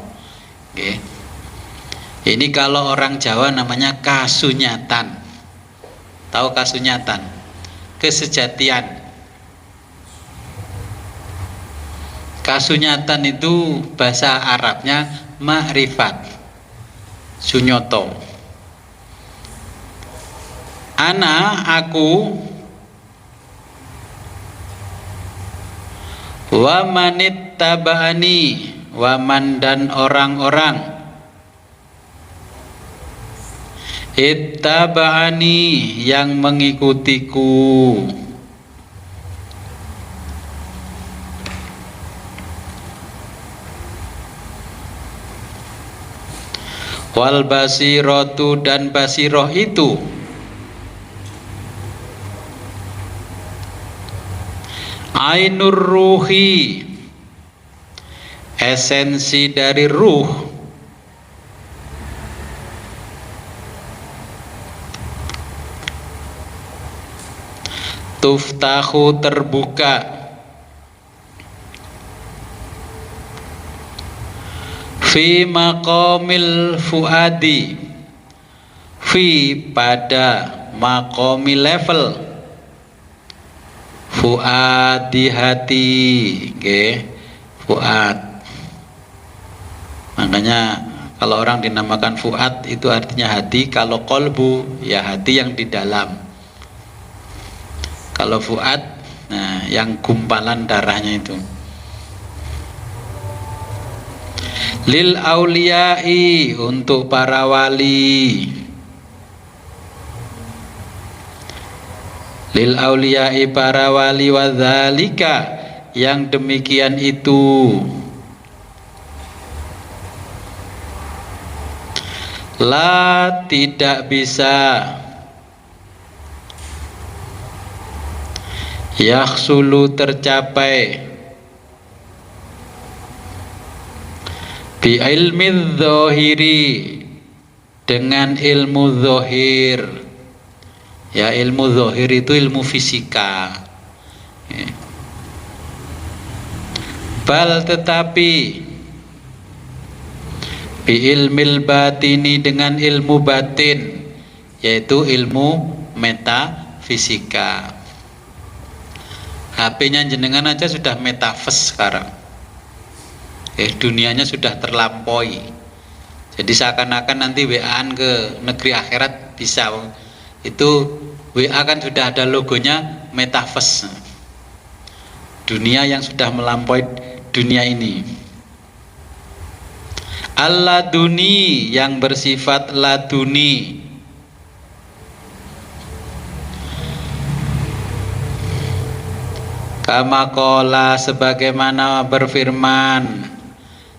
Ini kalau orang Jawa namanya kasunyatan. Tahu kasunyatan? Kesejatian. Kasunyatan itu bahasa Arabnya ma'rifat, sunyoto. Aku wamanit tabani, waman dan orang-orang ittaba'ani yang mengikutiku, wal basiratu dan basiroh itu ainur ruhi esensi dari ruh, tuftahu terbuka, fi maqamil fuadi, fi pada maqamil level, fuadi hati, fuad. Makanya kalau orang dinamakan fuad itu artinya hati, kalau kolbu ya hati yang di dalam. Kalau fuad, nah yang gumpalan darahnya itu. Lil auliyai untuk para wali, lil auliyai para wali, wadzalika yang demikian itu, la tidak bisa, yakhsulu tercapai, bi ilmi dzahiri dengan ilmu zahir. Ya, ilmu zahir itu ilmu fisika. Bal tetapi bi ilmil batini dengan ilmu batin, yaitu ilmu metafisika. HP-nya jenengan aja sudah metaverse sekarang. Dunianya sudah terlampaui. Jadi seakan-akan nanti WA-an ke negeri akhirat bisa. Itu WA kan sudah ada logonya metaverse. Dunia yang sudah melampaui dunia ini. Al-laduni yang bersifat laduni. Kama qala sebagaimana berfirman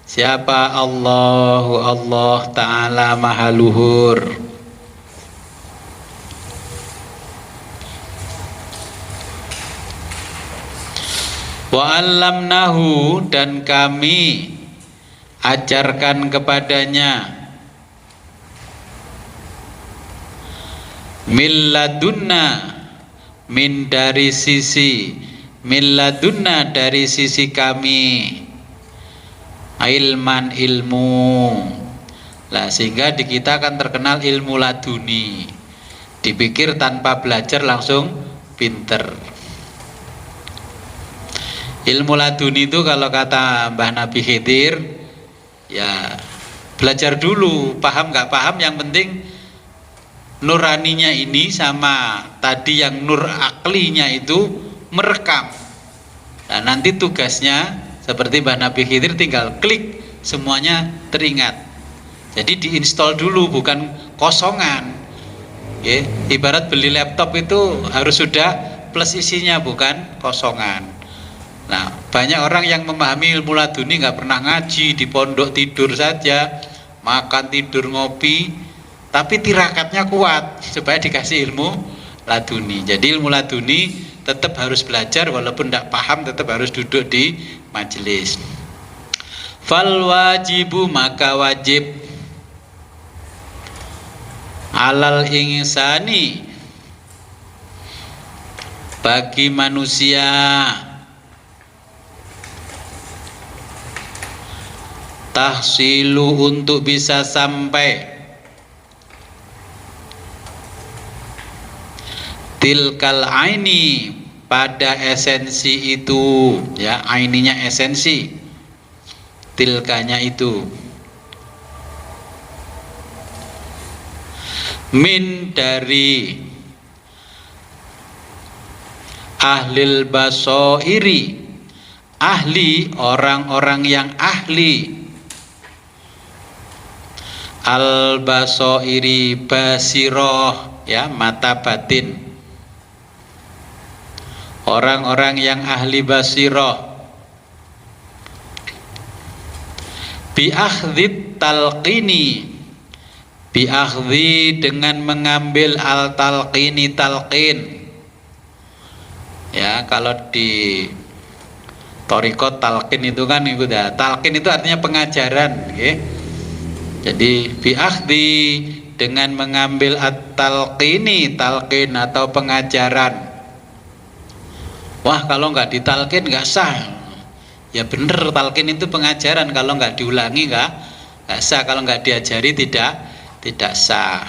siapa Allah Ta'ala Maha Luhur. Wa 'allamnahu, dan kami ajarkan kepadanya min ladunna, min dari sisi, min ladunna dari sisi kami, ilman ilmu. Lah sehingga di kita kan terkenal ilmu laduni, dipikir tanpa belajar langsung pinter. Ilmu laduni itu kalau kata Mbah Nabi Khidir, ya belajar dulu, paham nggak paham, yang penting nuraninya ini sama tadi yang nur aklinya itu merekam. Nah nanti tugasnya seperti Mbah Nabi Khidir, tinggal klik semuanya teringat. Jadi diinstal dulu, bukan kosongan. Ya, ibarat beli laptop itu harus sudah plus isinya, bukan kosongan. Nah banyak orang yang memahami ilmu laduni nggak pernah ngaji, di pondok tidur saja, makan tidur ngopi, tapi tirakatnya kuat supaya dikasih ilmu laduni. Jadi ilmu laduni tetap harus belajar, walaupun tidak paham tetap harus duduk di majelis. Fal wajibu, maka wajib, alal insani, bagi manusia, tahsilu, untuk bisa sampai, tilkal aini, pada esensi itu, ya aininya esensi, tilkanya itu, min dari ahlil basoiri, ahli, orang-orang yang ahli, al basoiri, basiroh, ya mata batin, orang-orang yang ahli basiroh, bi akhdhit talqini, bi akhdhi, dengan mengambil al talqini, talqin. Ya kalau di thariqat talqin itu kan itu dah, talqin itu artinya pengajaran, okay? Jadi bi akhdhi, dengan mengambil at-talqini, talqin atau pengajaran. Wah kalau nggak ditalqin nggak sah. Ya bener, talqin itu pengajaran, kalau nggak diulangi nggak sah, kalau nggak diajari tidak sah.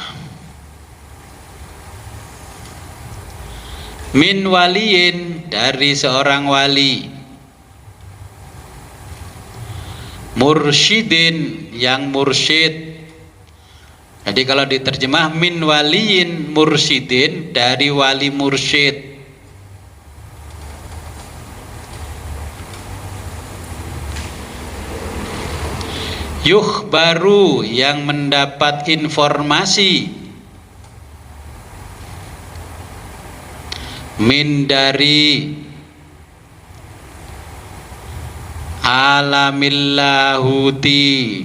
Min waliyin, dari seorang wali, mursyidin, yang mursyid. Jadi kalau diterjemah min waliyin mursyidin, dari wali mursyid. Yukhbaru, yang mendapat informasi, min dari alamil lahuti,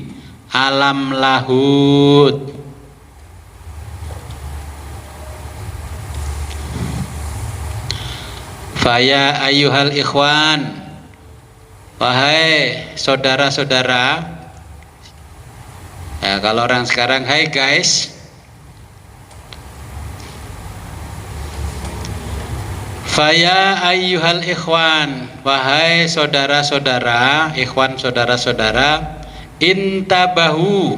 alam lahut. Faya ayyuhal ikhwan, wahai saudara-saudara. Ya, kalau orang sekarang hai guys. Faya ayyuhal ikhwan, wahai saudara-saudara, ikhwan saudara-saudara, intabahu,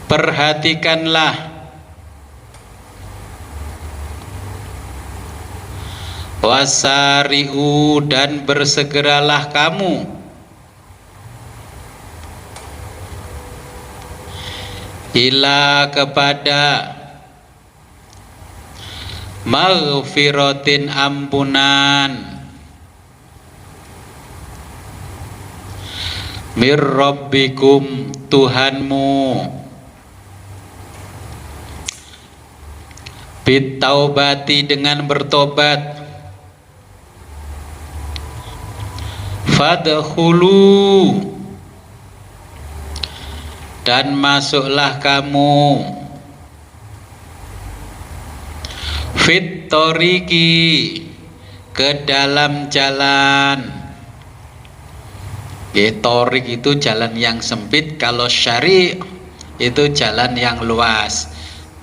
perhatikanlah, wasari'u, dan bersegeralah kamu, ila, kepada maghfiratin, ampunan, mir rabbikum, Tuhanmu, bitaubati, dengan bertobat, fadkhulu, dan masuklah kamu, fit thoriqi, ke dalam jalan. Torik itu jalan yang sempit, kalau syari' itu jalan yang luas.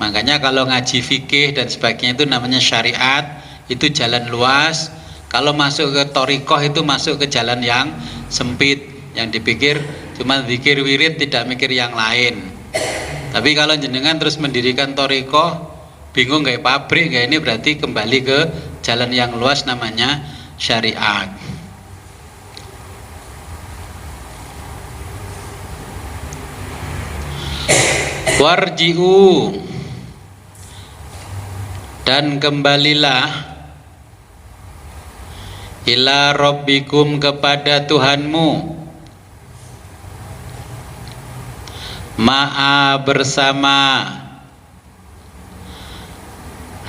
Makanya kalau ngaji fikih dan sebagainya itu namanya syariat, itu jalan luas. Kalau masuk ke torikoh itu masuk ke jalan yang sempit, yang dipikir cuma zikir wirid, tidak mikir yang lain. Tapi kalau jenengan terus mendirikan torikoh, bingung kayak pabrik kayak ini, berarti kembali ke jalan yang luas, namanya syariat. Warji'u, dan kembalilah ila rabbikum, kepada Tuhanmu, ma'a bersama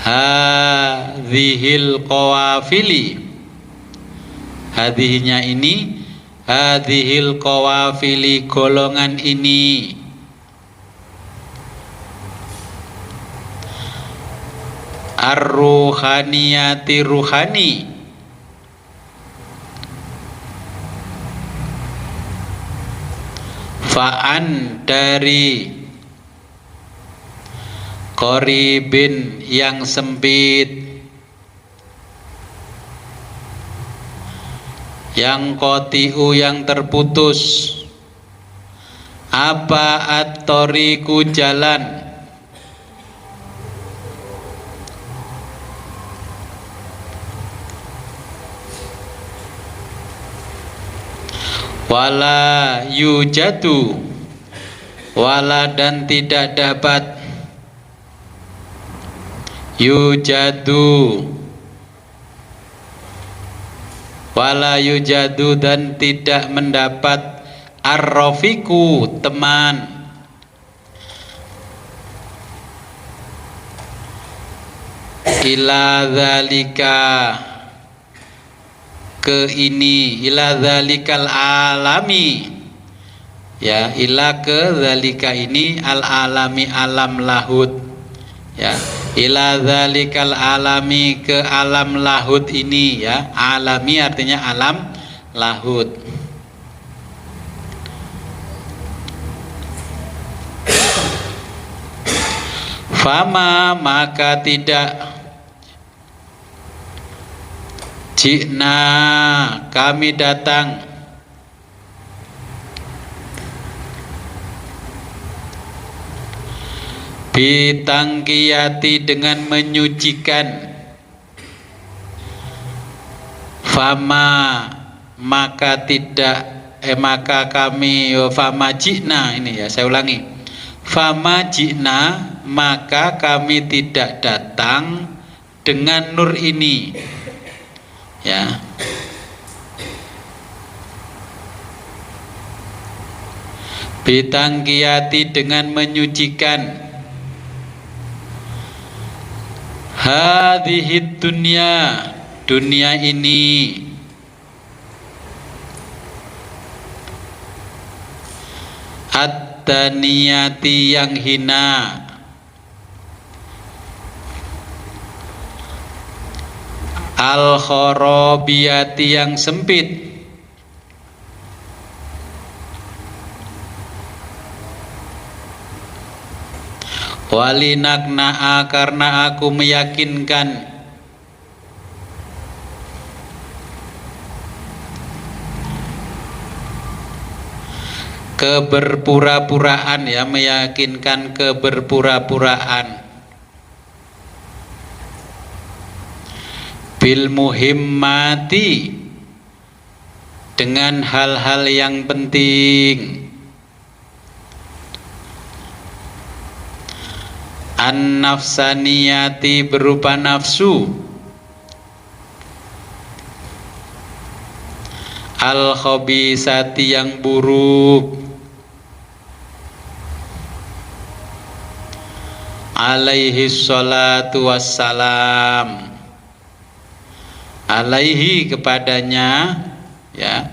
hadhil qawafili, hadhinya ini, hadhil qawafili, golongan ini, ar-ruhaniyati, ruhani, fa'an, dari, qoribin, yang sempit, yang qati'u, yang terputus, apa at-tariqu, jalan, wala yujadu, wala, dan tidak dapat, yujadu, wala yujadu, dan tidak mendapat, ar-rafiqu, teman, ila dzalika, ke ini, ila dzalikal alami, ya, ila ke dzalika ini, al alami, alam lahud, ya, ila dzalikal alami, ke alam lahud ini, ya, alami artinya alam lahud. Fama, maka tidak, jina, kami datang, bitangkiyati, dengan menyucikan, fama, maka tidak, maka kami, fama jina, ini ya saya ulangi, fama jina, maka kami tidak datang dengan nur ini, ya, bitangkiyati, dengan menyucikan, hadhid dunya, dunia ini, at-taniyati, yang hina, al-kharabiyati, yang sempit, walinakna'a, karena aku meyakinkan, keberpura-puraan, ya, meyakinkan keberpura-puraan, bil muhimmati, dengan hal-hal yang penting, an-nafsaniyati, berupa nafsu, al-khabisati, yang buruk, alaihi sholatu wassalam, alaihi, kepadanya, ya,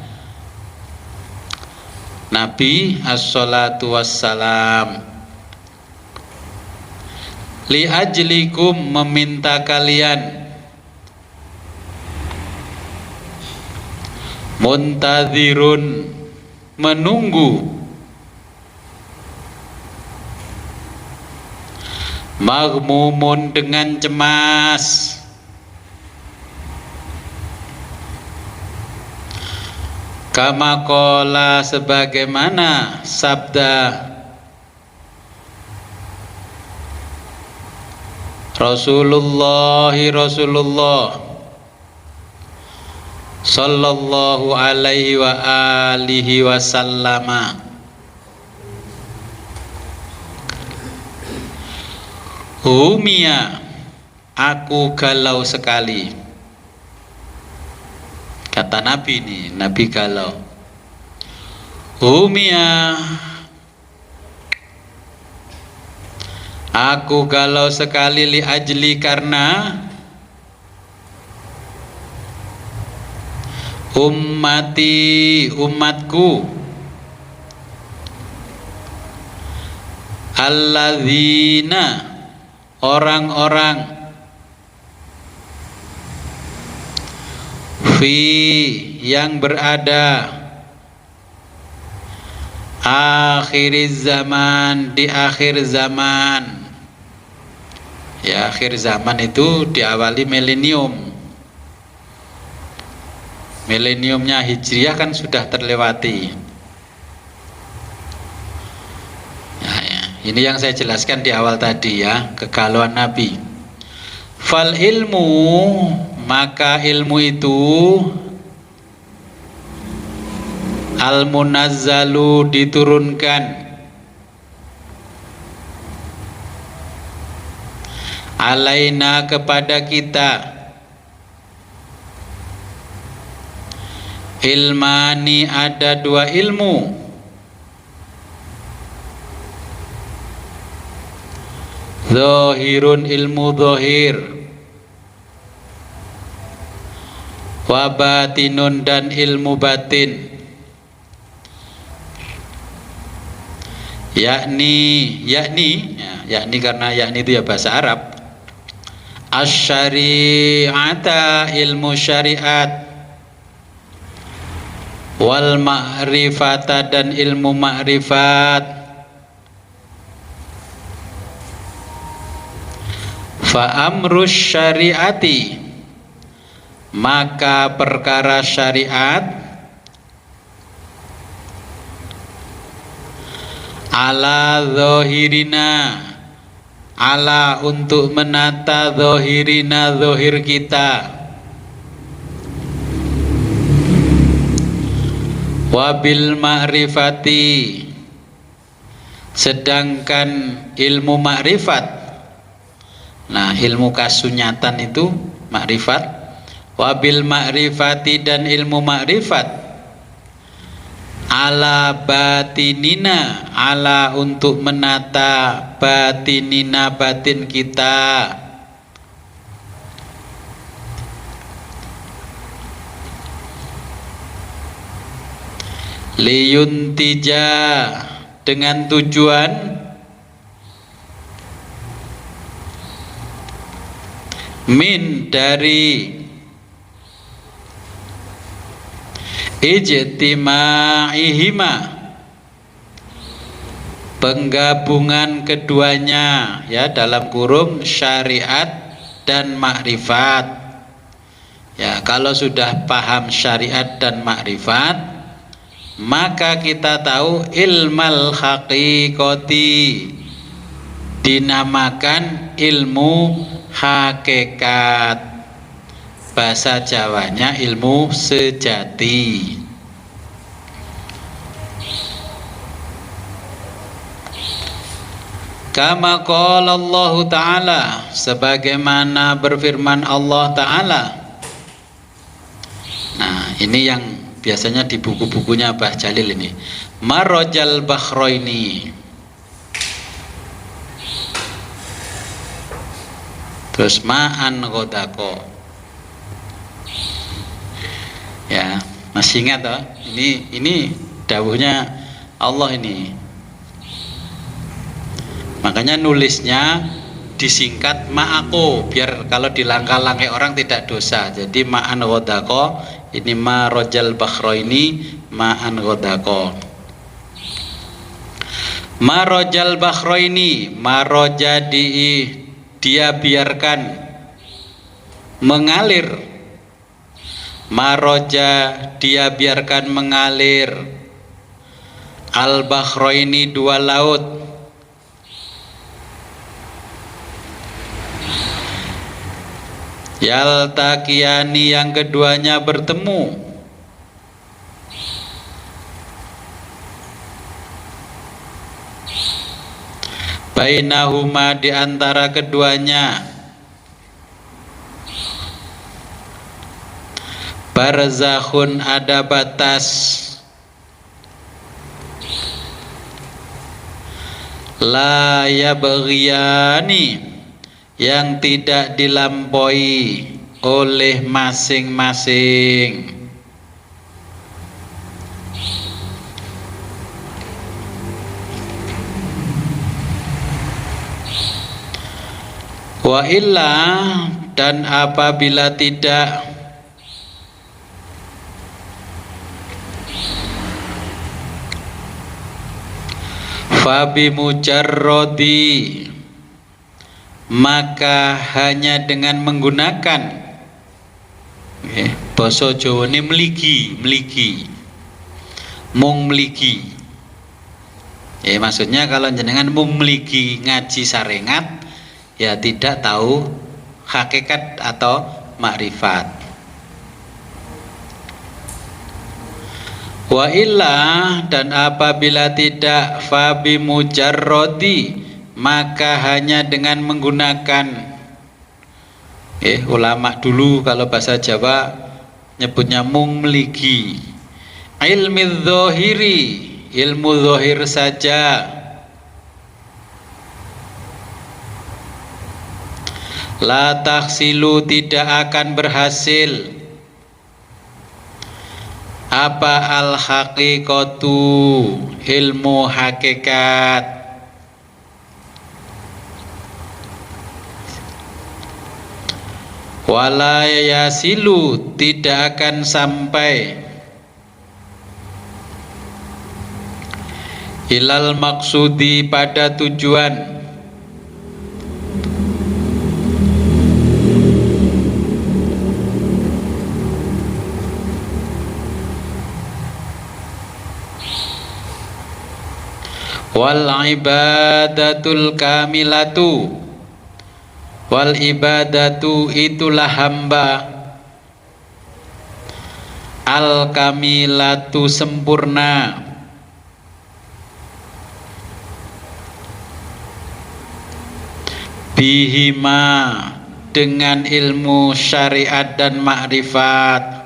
Nabi as-sholatu wassalam, li ajlikum, meminta kalian, muntadhirun menunggu, maghmumun dengan cemas, kama qala sebagaimana sabda Rasulullah sallallahu alaihi wa alihi wasallama, humia aku galau sekali. Kata Nabi ini, Nabi galau. Humia aku galau sekali li ajli karena umatku alladzina orang-orang fi yang berada akhiriz zaman di akhir zaman. Ya, akhir zaman itu diawali milenium. Mileniumnya Hijriah kan sudah terlewati. Ya, ini yang saya jelaskan di awal tadi ya, kegalauan Nabi. Fal ilmu, maka ilmu itu al-munazzalu diturunkan, alaina kepada kita, ilmani ada dua ilmu, zahirun ilmu zahir, wa batinun dan ilmu batin, yakni karena yakni itu ya bahasa Arab, asyari'ata ilmu syariat, wal ma'rifata dan ilmu ma'rifat, fa amrus syariati maka perkara syariat, ala zahirina ala untuk menata zahirina zahir kita, wabil ma'rifati sedangkan ilmu ma'rifat, nah ilmu kasunyatan itu ma'rifat, wabil ma'rifati dan ilmu ma'rifat, ala batinina ala untuk menata batinina batin kita, liyuntija dengan tujuan min dari ijtima'ihima penggabungan keduanya, ya dalam kurung syariat dan makrifat. Ya, kalau sudah paham syariat dan makrifat, maka kita tahu ilmal haqiqati dinamakan ilmu hakikat. Bahasa Jawanya ilmu sejati. Kama qala Allah Ta'ala sebagaimana berfirman Allah Ta'ala. Nah, ini yang biasanya di buku-bukunya Mbah Jalil ini. Marajal Bahraini. Terus ma'an ghodako. Ya, masih ingat toh? Ini dawuhnya Allah ini. Makanya nulisnya disingkat ma'ako biar kalau dilangkah-langkai orang tidak dosa. Jadi ma'an ghodako Ini marajal bahraini ma'an ghadaqa. Marajal bahraini, maraja dia biarkan mengalir. Maraja dia biarkan mengalir. Al bahraini, dua laut. Yaltaqiyani, yang keduanya bertemu. Bainahuma, di antara keduanya. Barzakhun, ada batas. La yabghiyani, yang tidak dilampaui oleh masing-masing. Wa illa, dan apabila tidak, fabi mujarrodi, maka hanya dengan menggunakan basa Jawa ini mligi mung mligi. Maksudnya kalau jenengan mung mligi ngaji sarengat, ya tidak tahu hakikat atau makrifat. Wa illa, dan apabila tidak, fabi mujarrodi, maka hanya dengan menggunakan ulama dulu kalau bahasa Jawa nyebutnya mung mligi. Ilmi dzahiri, ilmu zahir saja. La tahsilu, tidak akan berhasil. Apa al haqiqatu, ilmu hakikat. Wala yasilu, tidak akan sampai. Ilal maksudi, pada tujuan. Wal ibadatul kamilatu, wal ibadatu, itulah hamba. Al kamilatu, sempurna. Bihima, dengan ilmu syariat dan makrifat.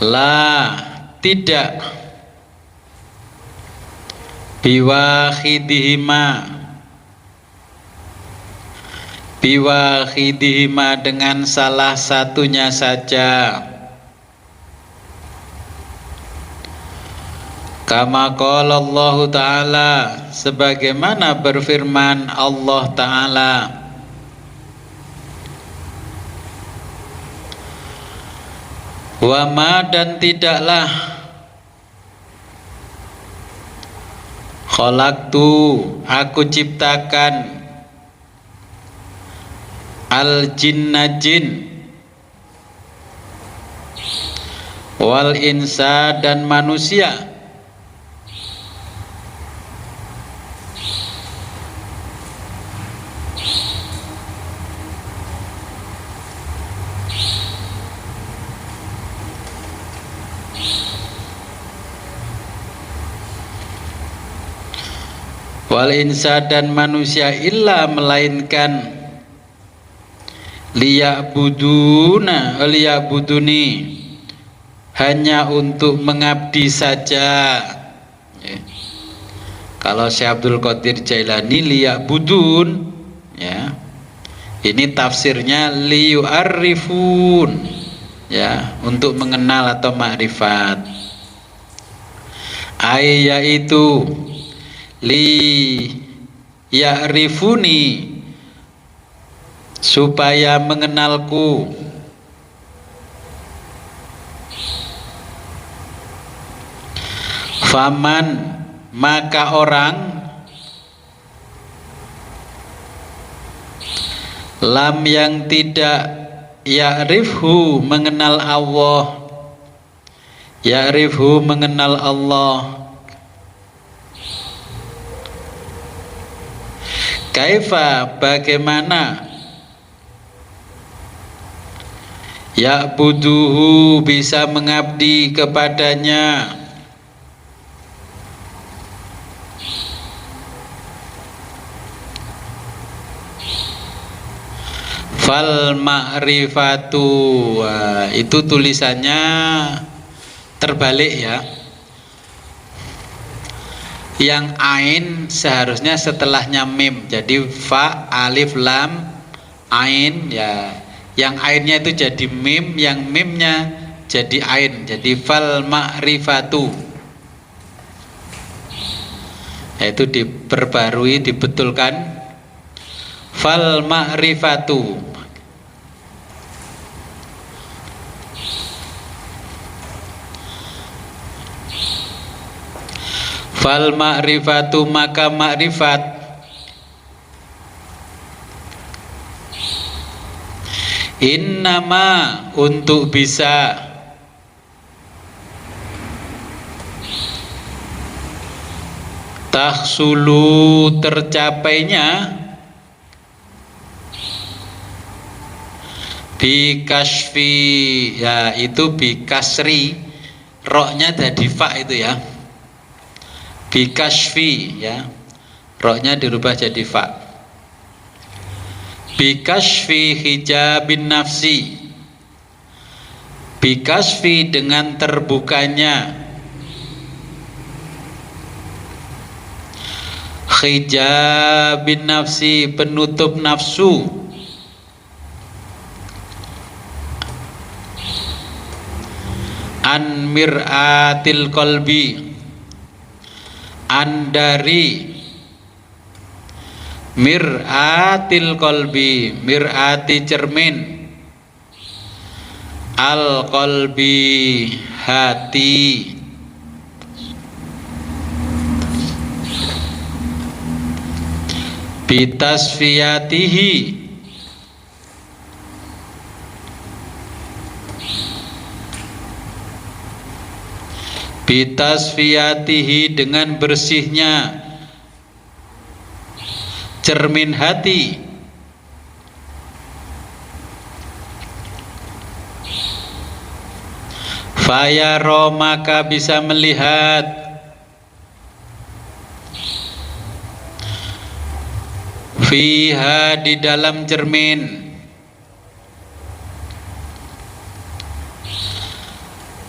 La, tidak. Biwahidihima, biwahidihima, dengan salah satunya saja. Kama qala Allah Ta'ala, sebagaimana berfirman Allah Ta'ala. Wa ma, dan tidaklah, khalaqtu, aku ciptakan, al jinna, jin, wal insa, dan manusia, wal insa, dan manusia, illa, melainkan, liya'buduna, liya'buduni, hanya untuk mengabdi saja. Kalau Syekh Abdul Qadir Jailani liya'budun, ya, ini tafsirnya liyu'arrifun, ya, untuk mengenal atau makrifat. Yaitu li ya'rifuni, supaya mengenalku. Faman, maka orang lam yang tidak ya'rifhu mengenal Allah, ya'rifhu mengenal Allah, kaifa bagaimana, ya'buduhu bisa mengabdi kepadanya, fal ma'rifatu. Itu tulisannya terbalik ya. Yang ain seharusnya setelahnya mim, jadi fa alif lam ain ya. Yang ainnya itu jadi mim, yang mimnya jadi ain, jadi fal ma'rifatu. Itu diperbarui, dibetulkan fal ma'rifatu. Fal ma'rifatu maka ma'rifat innama untuk bisa tahsulu tercapainya bikasfi, ya itu bikasri, roknya jadi fa itu ya, bikasfi ya, roknya dirubah jadi fa, bikasfi hijabin nafsi, bikasfi dengan terbukanya hijabin nafsi penutup nafsu, an mir'atil qalbi, an dari mir'atil qalbi, mir'ati cermin, al qalbi hati, bitasfiyatihi bitasfiyatihi dengan bersihnya cermin hati, fayaro maka bisa melihat fiha di dalam cermin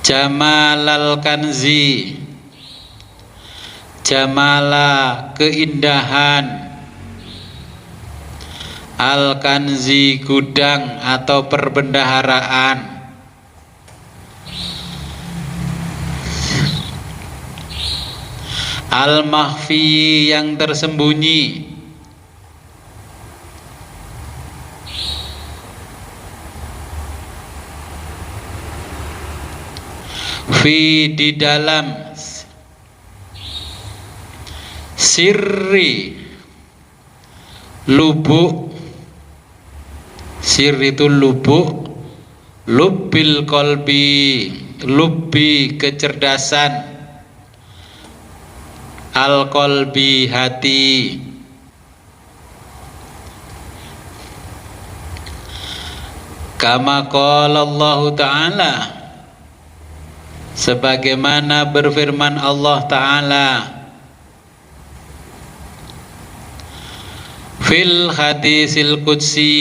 jamalal kanzi, jamala keindahan, al kanzi gudang atau perbendaharaan, al mahfi yang tersembunyi, fi di dalam, sirri lubuk, sir itu lubuk, lubbil kolbi, lubbi kecerdasan, al kolbi hati, kama qala Allah Ta'ala sebagaimana berfirman Allah Ta'ala fil hadisil qudsi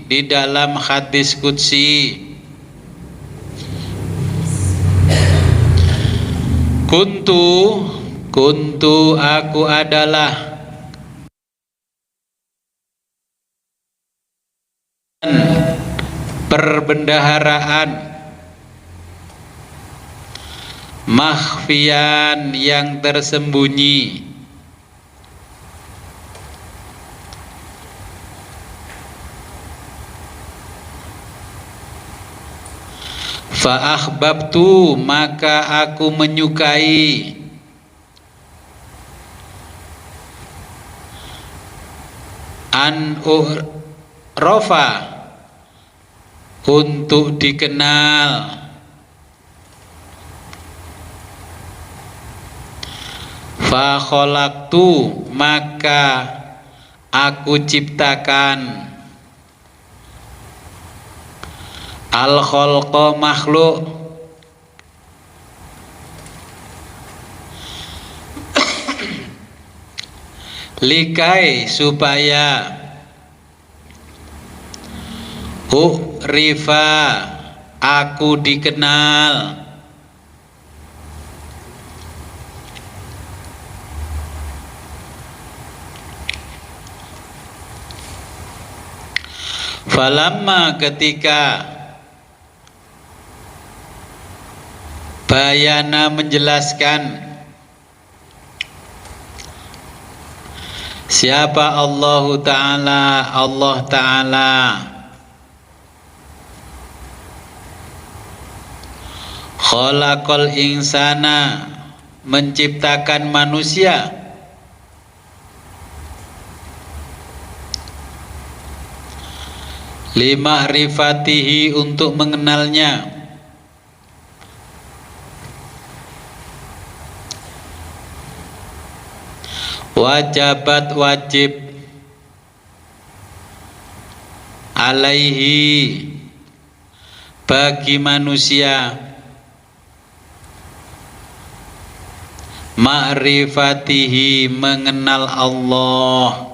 di dalam hadis qudsi, kuntu aku adalah perbendaharaan makhfiyan yang tersembunyi, Fa akhbabtu, maka aku menyukai an u'rafa, untuk dikenal, fa khalaqtu, maka aku ciptakan al khalqa, makhluk, likai, supaya rifa, aku dikenal, falamma, ketika bayana, menjelaskan siapa Allah Ta'ala khalaqal insana, menciptakan manusia, lima'rifatihi, untuk mengenalnya, wajabat, wajib, alaihi, bagi manusia, ma'rifatihi, mengenal Allah.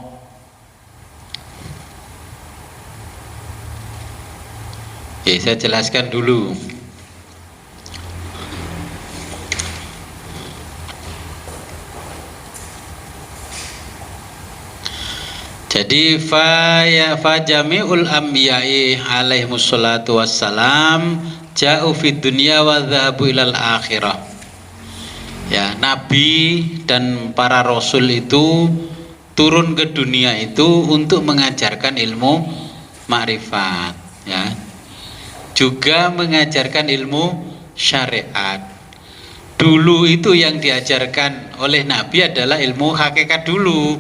Oke, saya jelaskan dulu. Jadi fa jami'ul anbiya'i alaihimus salatu wassalam ja'u fid dunya wa dhahabu ilal akhirah. Ya, nabi dan para rasul itu turun ke dunia itu untuk mengajarkan ilmu makrifat, ya. Juga mengajarkan ilmu syariat. Dulu itu yang diajarkan oleh nabi adalah ilmu hakikat dulu,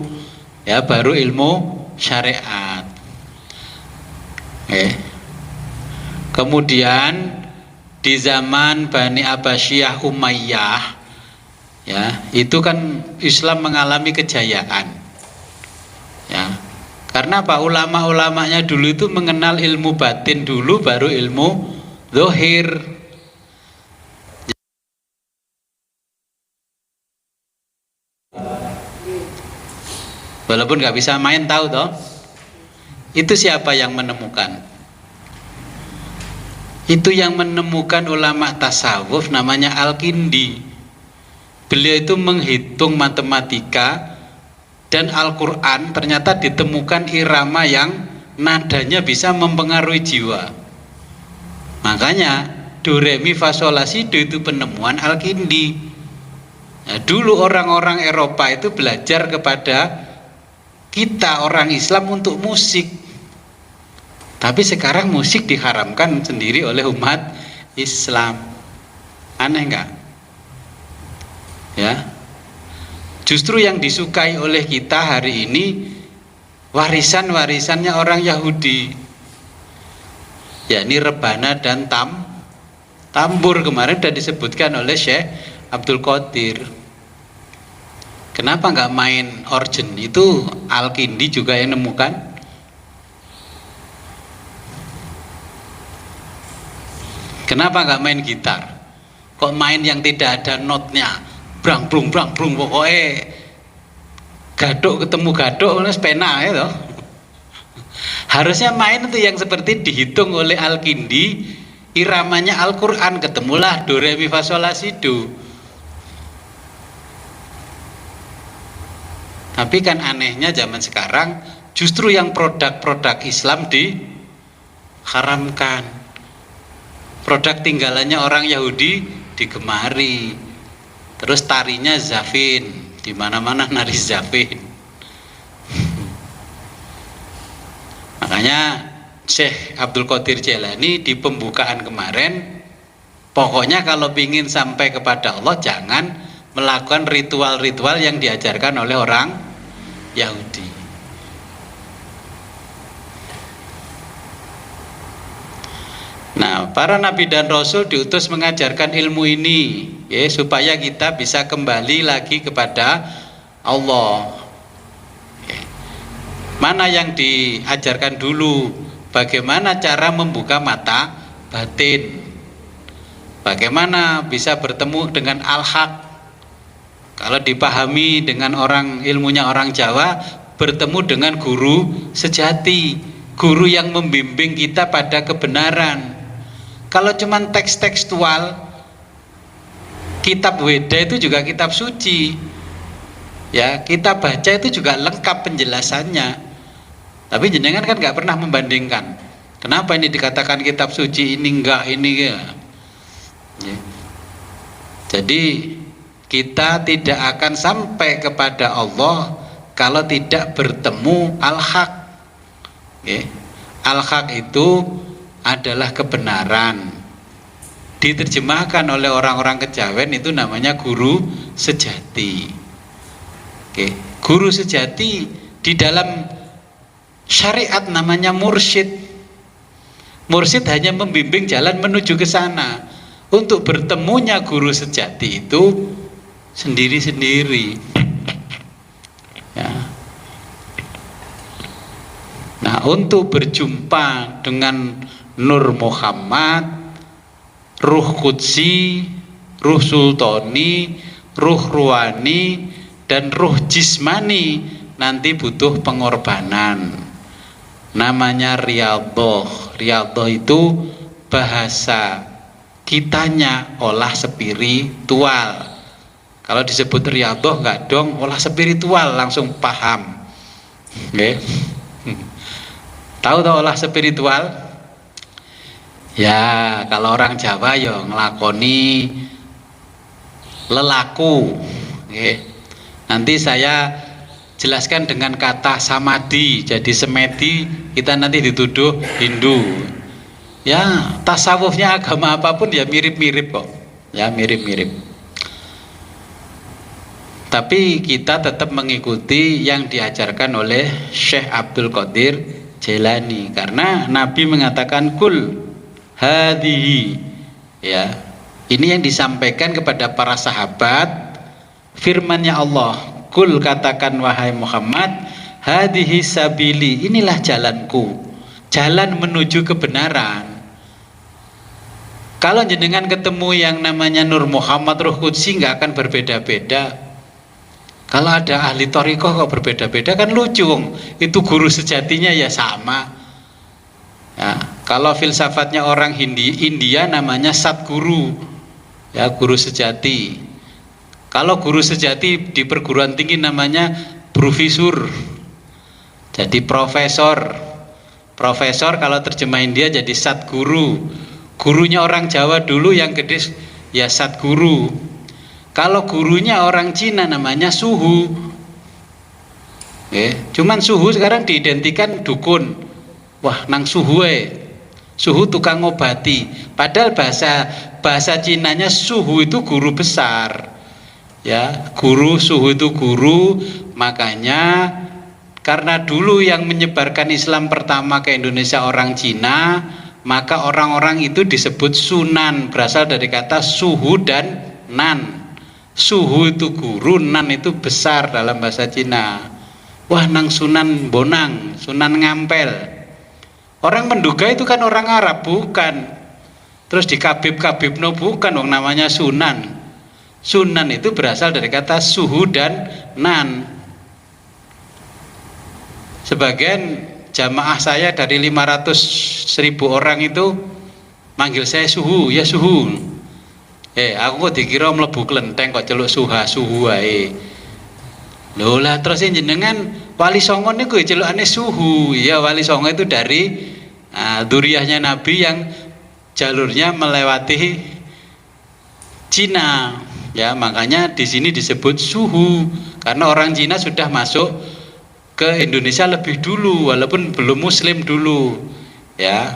ya, baru ilmu syariat. Kemudian di zaman Bani Abbasiyah Umayyah, ya, itu kan Islam mengalami kejayaan, ya, karena apa? Ulama-ulamanya dulu itu mengenal ilmu batin dulu, baru ilmu zahir. Walaupun nggak bisa main, tahu toh? Itu siapa yang menemukan? Itu yang menemukan ulama tasawuf, namanya Al-Kindi. Beliau itu menghitung matematika dan Al-Quran, ternyata ditemukan irama yang nadanya bisa mempengaruhi jiwa. Makanya do re mi fa sol la si do itu penemuan Al-Kindi. Nah, dulu orang-orang Eropa itu belajar kepada kita orang Islam untuk musik, tapi sekarang musik diharamkan sendiri oleh umat Islam. Aneh enggak? Ya, justru yang disukai oleh kita hari ini warisan-warisannya orang Yahudi, yakni rebana dan tambur. Kemarin sudah disebutkan oleh Syekh Abdul Qadir. Kenapa nggak main organ? Itu Al-Kindi juga yang nemukan. Kenapa nggak main gitar? Kok main yang tidak ada notnya? Brang brung pokoknya gaduk ketemu gaduk, pena ya toh. Harusnya main itu yang seperti dihitung oleh Al-Kindi, iramanya Al-Quran, ketemulah do re mi fa sol la si do. Tapi kan anehnya zaman sekarang justru yang produk-produk Islam diharamkan. Produk tinggalannya orang Yahudi digemari. Terus tarinya zafin, di mana-mana nari zafin. Makanya Syekh Abdul Qadir Jailani di pembukaan kemarin Pokoknya kalau ingin sampai kepada Allah, jangan melakukan ritual-ritual yang diajarkan oleh orang Yahudi. Nah, para nabi dan rasul diutus mengajarkan ilmu ini, ya, supaya kita bisa kembali lagi kepada Allah. Ya. Mana yang diajarkan dulu? Bagaimana cara membuka mata batin? Bagaimana bisa bertemu dengan al-haq? Kalau dipahami dengan orang ilmunya orang Jawa, bertemu dengan guru sejati, guru yang membimbing kita pada kebenaran. Kalau cuman teks tekstual, kitab Weda itu juga kitab suci, ya, kita baca itu juga lengkap penjelasannya. Tapi jenengan kan nggak pernah membandingkan. Kenapa ini dikatakan kitab suci, ini enggak, ini ya. Jadi kita tidak akan sampai kepada Allah kalau tidak bertemu al-haq. Al-haq itu adalah kebenaran. Diterjemahkan oleh orang-orang Kejawen itu namanya guru sejati. Guru sejati di dalam syariat namanya mursyid. Mursyid hanya membimbing jalan menuju ke sana. Untuk bertemunya guru sejati itu sendiri-sendiri, ya. Nah, untuk berjumpa dengan Nur Muhammad, Ruh Qudsi, Ruh Sultani, Ruh Ruhani, dan Ruh Jismani nanti butuh pengorbanan. Namanya riyadhah. Riyadhah itu bahasa kitanya olah spiritual. Kalau disebut riyadhah enggak dong olah spiritual, langsung paham. Tahu toh olah spiritual? Ya, kalau orang Jawa ya ngelakoni lelaku. Nanti saya jelaskan dengan kata samadhi, jadi semedi kita nanti dituduh Hindu. Ya, tasawufnya agama apapun ya mirip-mirip kok. Ya, mirip-mirip. Tapi kita tetap mengikuti yang diajarkan oleh Syekh Abdul Qadir Jailani, karena Nabi mengatakan kul hadhihi. Ya. Ini yang disampaikan kepada para sahabat, firman-Nya Allah, kul, katakan wahai Muhammad, hadhihi sabili, inilah jalanku, jalan menuju kebenaran. Kalau jenengan ketemu yang namanya Nur Muhammad Ruh Qudsi nggak akan berbeda-beda. Kalau ada ahli thariqah kok berbeda-beda, kan lucu. Itu guru sejatinya ya sama. Ya, kalau filsafatnya orang India namanya Satguru, ya, guru sejati. Kalau guru sejati di perguruan tinggi namanya profesor. Jadi profesor. Profesor kalau terjemahin dia jadi Satguru. Gurunya orang Jawa dulu yang gede ya Satguru. Kalau gurunya orang Cina namanya Suhu. Cuman Suhu sekarang diidentikan dukun. Wah, nang Suhu Suhu tukang ngobati. Padahal bahasa Cinanya Suhu itu guru besar. Ya, guru, Suhu itu guru. Makanya karena dulu yang menyebarkan Islam pertama ke Indonesia orang Cina, maka orang-orang itu disebut Sunan, berasal dari kata suhu dan nan. Suhu itu guru, nan itu besar dalam bahasa Cina. Wah, nang Sunan Bonang, Sunan Ngampel. Orang menduga itu kan orang Arab, bukan. Terus di kabib-kabibno bukan, dong, namanya Sunan. Sunan itu berasal dari kata suhu dan nan. Sebagian jamaah saya dari 500.000 orang itu manggil saya Suhu, ya Suhu. Aku kok dikira mlebu kelenteng kok celuk Suhu ae. Lho lah terus jenengan Wali Songo niku celukane Suhu. Ya, Wali Songo itu dari dzurriyyahnya Nabi yang jalurnya melewati Cina. Ya, makanya di sini disebut Suhu karena orang Cina sudah masuk ke Indonesia lebih dulu walaupun belum muslim dulu, ya,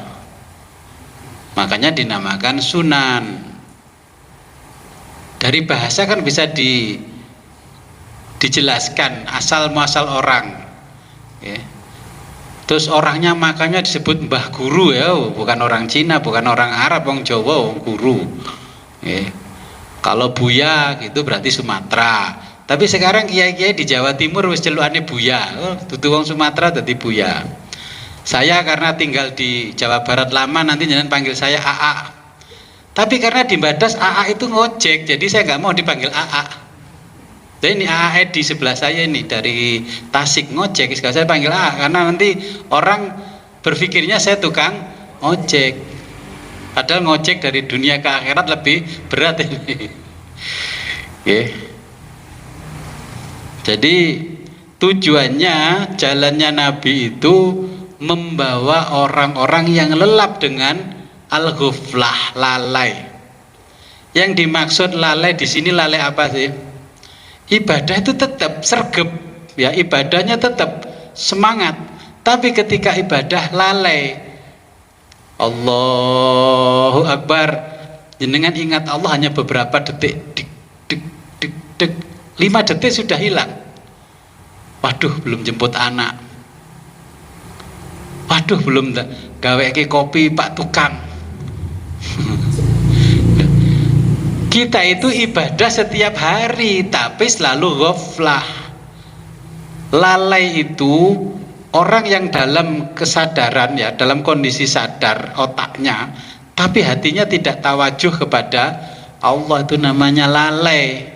makanya dinamakan Sunan. Dari bahasa kan bisa dijelaskan asal muasal orang. Ya. Terus orangnya makanya disebut Mbah Guru ya, bukan orang Cina, bukan orang Arab, orang Jawa, orang guru. Ya. Kalau Buya gitu berarti Sumatera. Tapi sekarang kiai-kiai di Jawa Timur wis celukane Buya. Oh, dudu wong Sumatera dadi Buya. Saya karena tinggal di Jawa Barat lama, nanti jangan panggil saya AA. Tapi karena di Badas AA itu ngojek, jadi saya nggak mau dipanggil AA. Jadi ini AA di sebelah saya ini dari Tasik ngojek, sekarang saya panggil AA karena nanti orang berpikirnya saya tukang ojek. Padahal ngojek dari dunia ke akhirat lebih berat ini. Okay. Jadi tujuannya jalannya Nabi itu membawa orang-orang yang lelap dengan al-ghuflah, lalai. Yang dimaksud lalai di sini lalai apa sih? Ibadah itu tetap sergap, ya ibadahnya tetap semangat. Tapi ketika ibadah lalai, Allahu Akbar, jenengan ingat Allah hanya beberapa detik, dik, dik, dik, dik, 5 detik sudah hilang. Waduh, belum jemput anak. Waduh, belum gaweke kopi Pak Tukang. Kita itu ibadah setiap hari, tapi selalu ghaflah. Lalai itu orang yang dalam kesadaran, ya, dalam kondisi sadar otaknya, tapi hatinya tidak tawajuh kepada Allah, itu namanya lalai.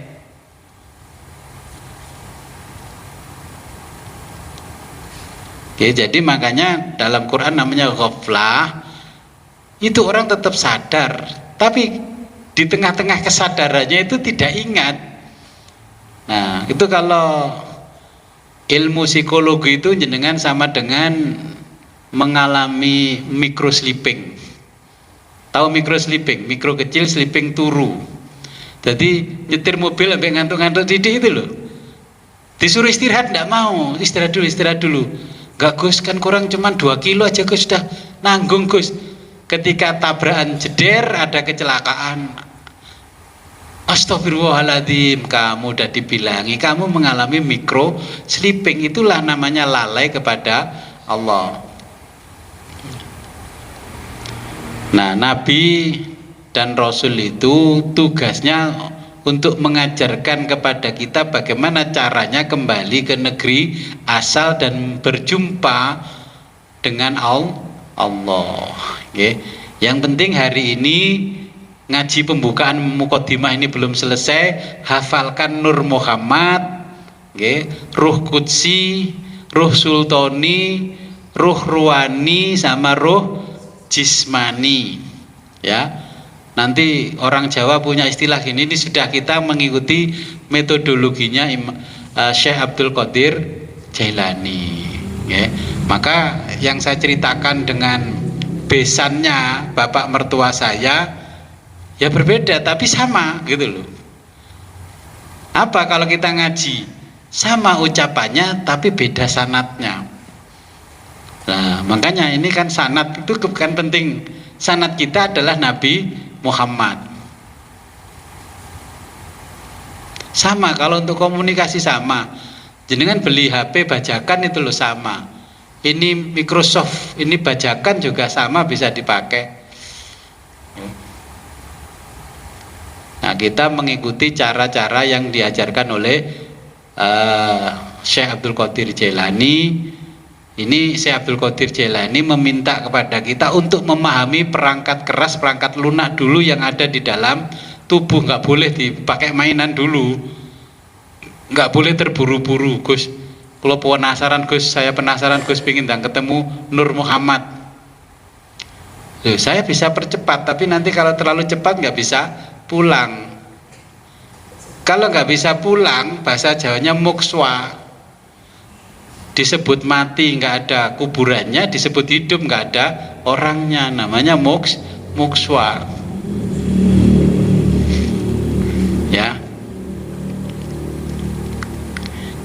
Oke, jadi makanya dalam Quran namanya ghaflah. Itu orang tetap sadar, tapi di tengah-tengah kesadarannya itu tidak ingat. Nah, itu kalau ilmu psikologi itu jenengan sama dengan mengalami micro sleeping. Tahu micro sleeping? Mikro kecil, sleeping turu. Jadi nyetir mobil sampai ngantuk-ngantuk tidik itu loh. Disuruh istirahat tidak mau, istirahat dulu. Gak Gus, kan kurang cuma 2 kilo aja Gus, sudah nanggung Gus. Ketika tabrakan jeder, ada kecelakaan, astagfirullahaladzim, kamu udah dibilangi, kamu mengalami micro sleeping. Itulah namanya lalai kepada Allah. Nah, Nabi dan Rasul itu tugasnya untuk mengajarkan kepada kita bagaimana caranya kembali ke negeri asal dan berjumpa dengan Allah. Okay. Yang penting hari ini ngaji pembukaan mukaddimah ini belum selesai, hafalkan Nur Muhammad, okay, Ruh Qudsi, Ruh Sultani, Ruh Ruwani, sama Ruh Jismani. Ya, nanti orang Jawa punya istilah ini sudah kita mengikuti metodologinya Syekh Abdul Qadir Jailani. Okay. Maka yang saya ceritakan dengan besannya bapak mertua saya ya berbeda tapi sama gitu loh. Apa kalau kita ngaji sama ucapannya tapi beda sanatnya. Nah, makanya ini kan sanat itu bukan penting. Sanat kita adalah Nabi Muhammad. Sama kalau untuk komunikasi sama. Jenengan beli HP bajakan itu loh sama. Ini Microsoft, ini bajakan juga sama bisa dipakai. Nah, kita mengikuti cara-cara yang diajarkan oleh Syekh Abdul Qadir Jailani. Ini Syekh Abdul Qadir Jailani meminta kepada kita untuk memahami perangkat keras, perangkat lunak dulu yang ada di dalam tubuh. Nggak boleh dipakai mainan dulu, nggak boleh terburu-buru. Gus, kalau penasaran Gus, saya penasaran Gus, pengen ketemu Nur Muhammad. Loh, saya bisa percepat, tapi nanti kalau terlalu cepat nggak bisa pulang. Kalau nggak bisa pulang, bahasa Jawanya mukswa. Disebut mati nggak ada kuburannya, disebut hidup nggak ada orangnya, namanya mukswa. Ya.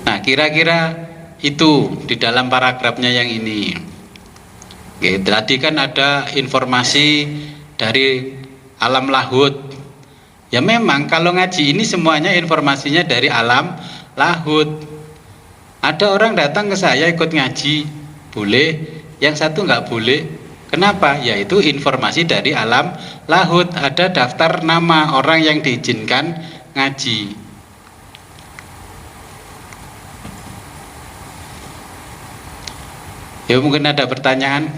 Nah, kira-kira itu di dalam paragrafnya yang ini. Oke, tadi kan ada informasi dari alam lahud Ya memang kalau ngaji ini semuanya informasinya dari alam lahut. Ada orang datang ke saya ikut ngaji, boleh, yang satu nggak boleh. Kenapa? Yaitu informasi dari alam lahut. Ada daftar nama orang yang diizinkan ngaji. Ya mungkin ada pertanyaan.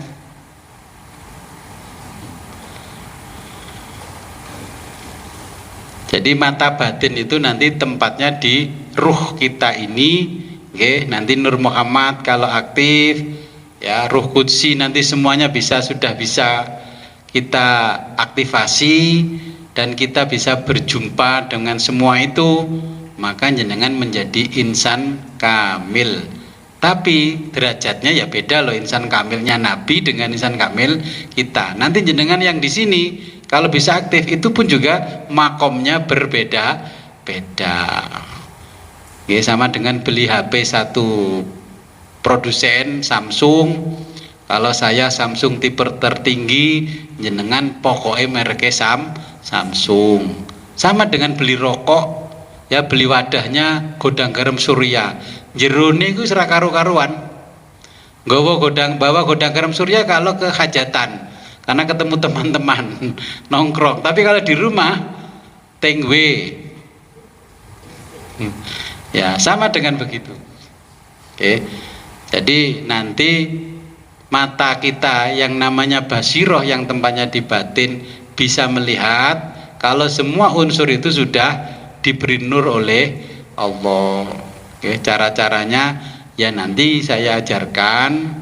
Jadi mata batin itu nanti tempatnya di ruh kita ini. Oke, nanti Nur Muhammad kalau aktif, ya Ruh Qudsi nanti semuanya sudah bisa kita aktifasi dan kita bisa berjumpa dengan semua itu, maka jenengan menjadi insan kamil. Tapi derajatnya ya beda loh, insan kamilnya Nabi dengan insan kamil kita. Nanti jenengan yang di sini kalau bisa aktif itu pun juga makomnya berbeda-beda. Ya, sama dengan beli HP satu produsen Samsung. Kalau saya Samsung tipe tertinggi, jenengan pokoknya mereknya Samsung. Sama dengan beli rokok, ya beli wadahnya Godang Garam Surya. Jerone iku ora karu-karuan. Bawa Godang Garam Surya kalau ke hajatan, karena ketemu teman-teman nongkrong. Tapi kalau di rumah tengwe. Ya sama dengan begitu. Oke. Jadi nanti mata kita yang namanya basiroh yang tempatnya di batin bisa melihat kalau semua unsur itu sudah diberi nur oleh Allah. Oke, cara-caranya ya nanti saya ajarkan.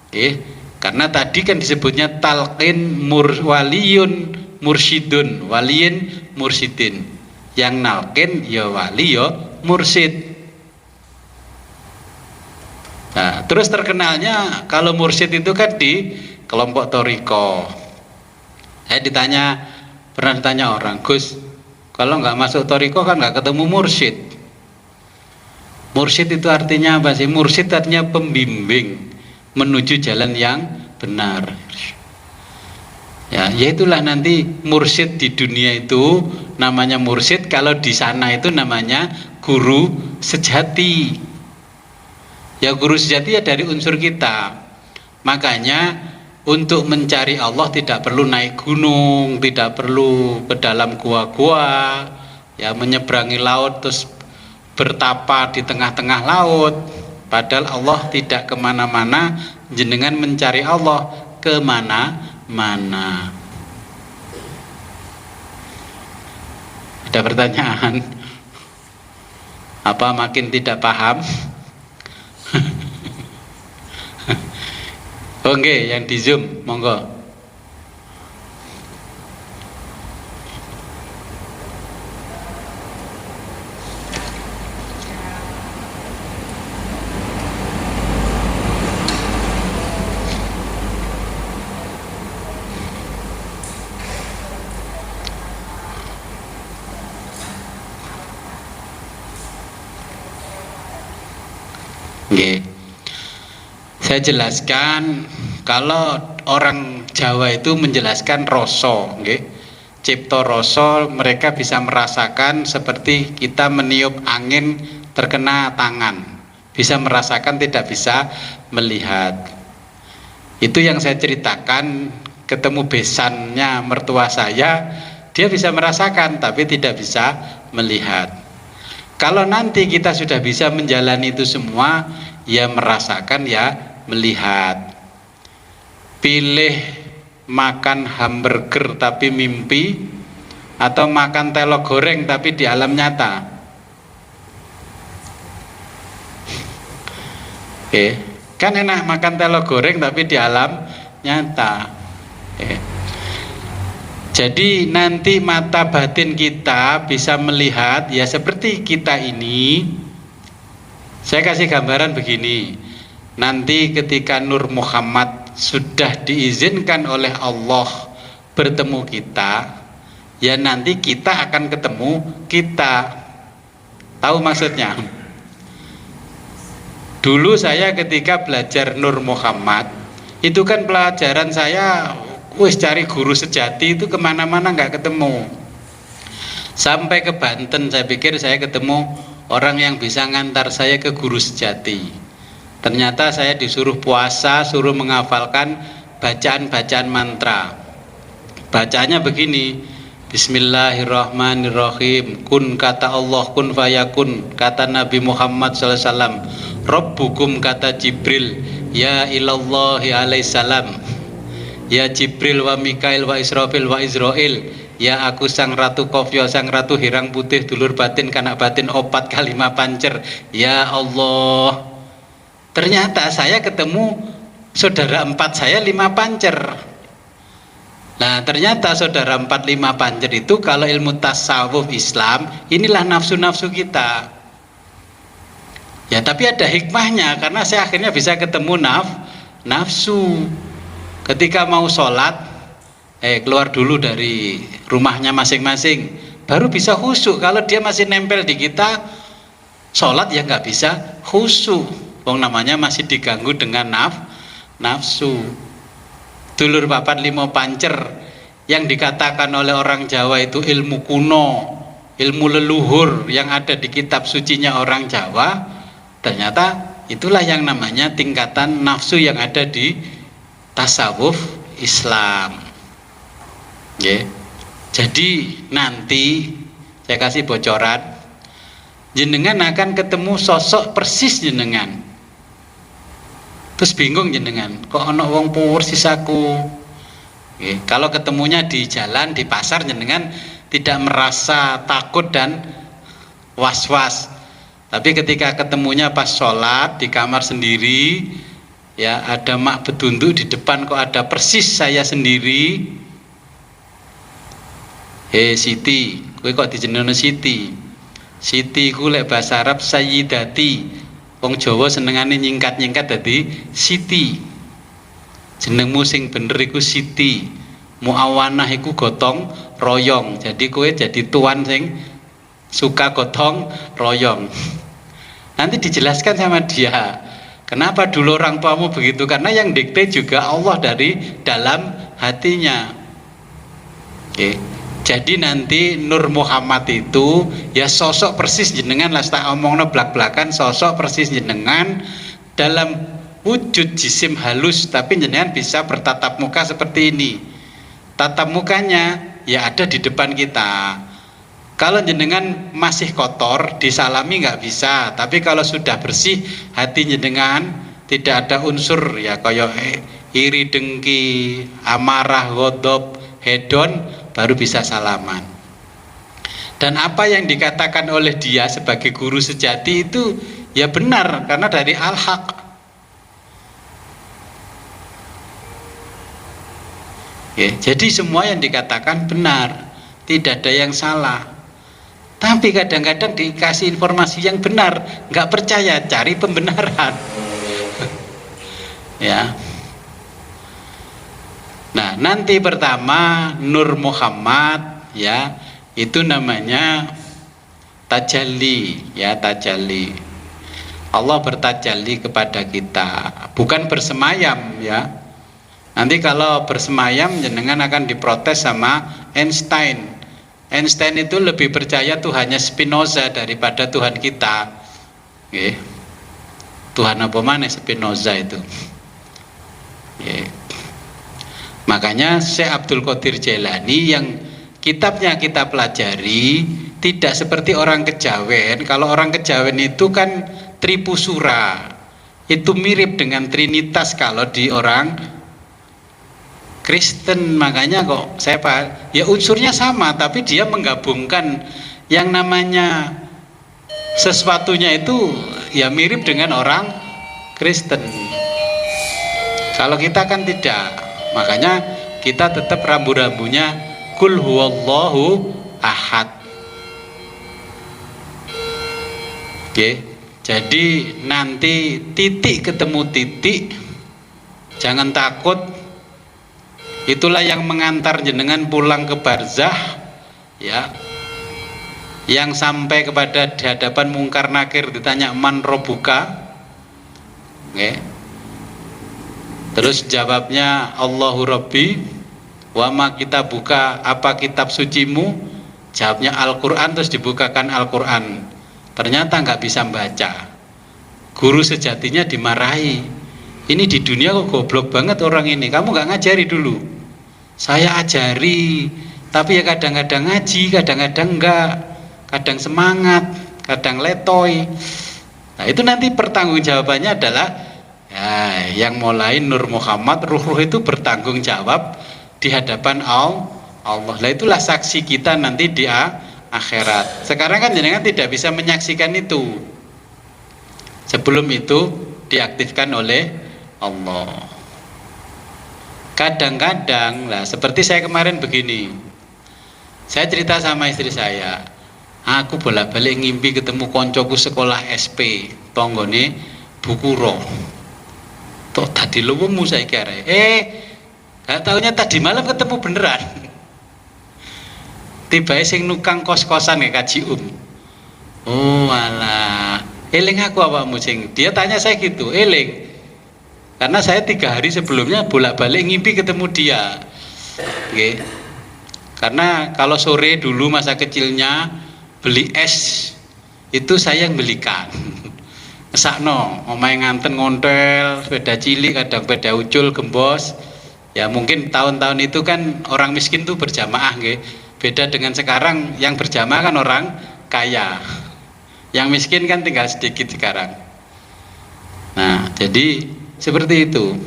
Oke, karena tadi kan disebutnya talqin waliyun mursyidun, waliyin mursyidin. Yang nalkin ya wali ya mursyid. Nah, terus terkenalnya kalau mursyid itu kan di kelompok toriko. Saya pernah ditanya orang, Gus, kalau nggak masuk toriko kan nggak ketemu mursyid. Mursyid itu artinya apa sih? Mursyid artinya pembimbing menuju jalan yang benar. Ya, yaitulah nanti mursyid di dunia itu namanya mursyid, kalau di sana itu namanya guru sejati. Ya guru sejati ya dari unsur kita. Makanya untuk mencari Allah tidak perlu naik gunung, tidak perlu ke dalam gua-gua, ya menyeberangi laut terus bertapa di tengah-tengah laut. Padahal Allah tidak kemana-mana, jenengan mencari Allah kemana-mana. Ada pertanyaan? Apa makin tidak paham? Oke, yang di Zoom, monggo. Oke. Saya jelaskan, kalau orang Jawa itu menjelaskan rasa, nggih. Cipta rasa, mereka bisa merasakan seperti kita meniup angin terkena tangan. Bisa merasakan, tidak bisa melihat. Itu yang saya ceritakan, ketemu besannya mertua saya, dia bisa merasakan tapi tidak bisa melihat. Kalau nanti kita sudah bisa menjalani itu semua, ya merasakan, ya melihat. Pilih makan hamburger tapi mimpi, atau makan telur goreng tapi di alam nyata. Oke, kan enak makan telur goreng tapi di alam nyata. Oke. Jadi nanti mata batin kita bisa melihat, ya seperti kita ini. Saya kasih gambaran begini. Nanti ketika Nur Muhammad sudah diizinkan oleh Allah bertemu kita, ya nanti kita akan ketemu kita. Tahu maksudnya? Dulu saya ketika belajar Nur Muhammad, itu kan pelajaran saya cari guru sejati itu kemana-mana nggak ketemu. Sampai ke Banten saya pikir saya ketemu orang yang bisa ngantar saya ke Guru Sejati. Ternyata saya disuruh puasa, suruh menghafalkan bacaan-bacaan mantra. Bacaannya begini, Bismillahirrahmanirrahim. Kun kata Allah, kun fayakun kata Nabi Muhammad SAW. Rabbukum kata Jibril, ya ilallahi alaihissalam. Ya Jibril wa Mikail wa Israfil wa Israel. Ya aku sang ratu Kofyo, sang ratu Hirang Putih, dulur batin kanak batin opat kalimah pancer. Ya Allah. Ternyata saya ketemu saudara empat saya 5 pancer. Nah ternyata saudara 4-5 pancer itu kalau ilmu tasawuf Islam, inilah nafsu-nafsu kita. Ya tapi ada hikmahnya, karena saya akhirnya bisa ketemu nafsu. Ketika mau sholat, keluar dulu dari rumahnya masing-masing, baru bisa khusyuk. Kalau dia masih nempel di kita, sholat ya nggak bisa khusyuk. Wong namanya masih diganggu dengan nafsu. Dulur papat 5 pancer yang dikatakan oleh orang Jawa itu ilmu kuno, ilmu leluhur yang ada di kitab sucinya orang Jawa. Ternyata itulah yang namanya tingkatan nafsu yang ada di tasawuf Islam. Jadi nanti saya kasih bocoran, jenengan akan ketemu sosok persis jenengan. Terus bingung jenengan, kok ono wong persis aku. Kalau ketemunya di jalan, di pasar, jenengan tidak merasa takut dan was-was. Tapi ketika ketemunya pas sholat di kamar sendiri, ya ada mak bedunduk di depan, kok ada persis saya sendiri. Siti, kowe kok dijenengno Siti? Siti ku lek bahasa Arab Sayyidati. Wong Jawa senengane nyingkat-nyingkat dadi Siti. Jenengmu sing bener iku Siti. Muawanah iku gotong royong. Jadi kowe jadi tuan sing suka gotong royong. Nanti dijelaskan sama dia. Kenapa dulu orang tuamu begitu? Karena yang dikte juga Allah dari dalam hatinya. Jadi nanti Nur Muhammad itu ya sosok persis jenengan lah, tak omongno blak-blakan, sosok persis jenengan dalam wujud jisim halus, tapi jenengan bisa bertatap muka seperti ini. Tatap mukanya ya ada di depan kita. Kalau jenengan masih kotor, disalami nggak bisa. Tapi kalau sudah bersih, hati jenengan tidak ada unsur ya kayak iri, dengki, amarah, ghadab, hedon, baru bisa salaman. Dan apa yang dikatakan oleh dia sebagai guru sejati itu ya benar, karena dari al-haq. Jadi semua yang dikatakan benar, tidak ada yang salah. Tapi kadang-kadang dikasih informasi yang benar, nggak percaya, cari pembenaran. Ya. Nah, nanti pertama Nur Muhammad ya, itu namanya tajalli ya, tajalli. Allah bertajalli kepada kita, bukan bersemayam ya. Nanti kalau bersemayam jenengan akan diprotes sama Einstein. Einstein itu lebih percaya Tuhannya Spinoza daripada Tuhan kita. Tuhan apa mana Spinoza itu? Makanya Syekh Abdul Qadir Jailani yang kitabnya kita pelajari tidak seperti orang Kejawen. Kalau orang Kejawen itu kan Tripusura, itu mirip dengan Trinitas kalau di orang Kristen. Makanya kok saya paham, ya unsurnya sama, tapi dia menggabungkan yang namanya sesuatunya itu ya mirip dengan orang Kristen. Kalau kita kan tidak. Makanya kita tetap rambu-rambunya kul huwallahu ahad. Jadi nanti titik ketemu titik, jangan takut. Itulah yang mengantar jenengan pulang ke barzah ya. Yang sampai kepada di hadapan mungkar nakir ditanya man robuka. Terus jawabnya Allahu Rabbi. Wa ma kita buka, apa kitab sucimu? Jawabnya Al-Quran, terus dibukakan Al-Quran, ternyata nggak bisa baca. Guru sejatinya dimarahi. Ini di dunia kok goblok banget orang ini, kamu nggak ngajari dulu. Saya ajari, tapi ya kadang-kadang ngaji, kadang-kadang enggak, kadang semangat, kadang letoy. Nah itu nanti pertanggungjawabannya adalah ya, yang mulai Nur Muhammad, ruh-ruh itu bertanggung jawab di hadapan Allah. Nah itulah saksi kita nanti di akhirat. Sekarang kan jenengan tidak bisa menyaksikan itu. Sebelum itu diaktifkan oleh Allah. Kadang-kadang lah seperti saya kemarin begini. Saya cerita sama istri saya, aku bolak-balik ngimpi ketemu koncoku sekolah SP, tonggone Bukuro. Tok tadi luwemu saya kira. Gak taunya tadi malam ketemu beneran. Tiba sing nukang kos-kosan ya Kaji Oh alah, eling aku awakmu sing. Dia tanya saya gitu, eling. Karena saya 3 hari sebelumnya bolak-balik ngimpi ketemu dia. Oke. Karena kalau sore dulu masa kecilnya beli es itu saya yang belikan. Mesakno, omahe nganten ngontel, sepeda cilik, kadang sepeda ucul gembos. Ya mungkin tahun-tahun itu kan orang miskin tuh berjamaah nggih. Beda dengan sekarang yang berjamaah kan orang kaya. Yang miskin kan tinggal sedikit sekarang. Nah, jadi seperti itu.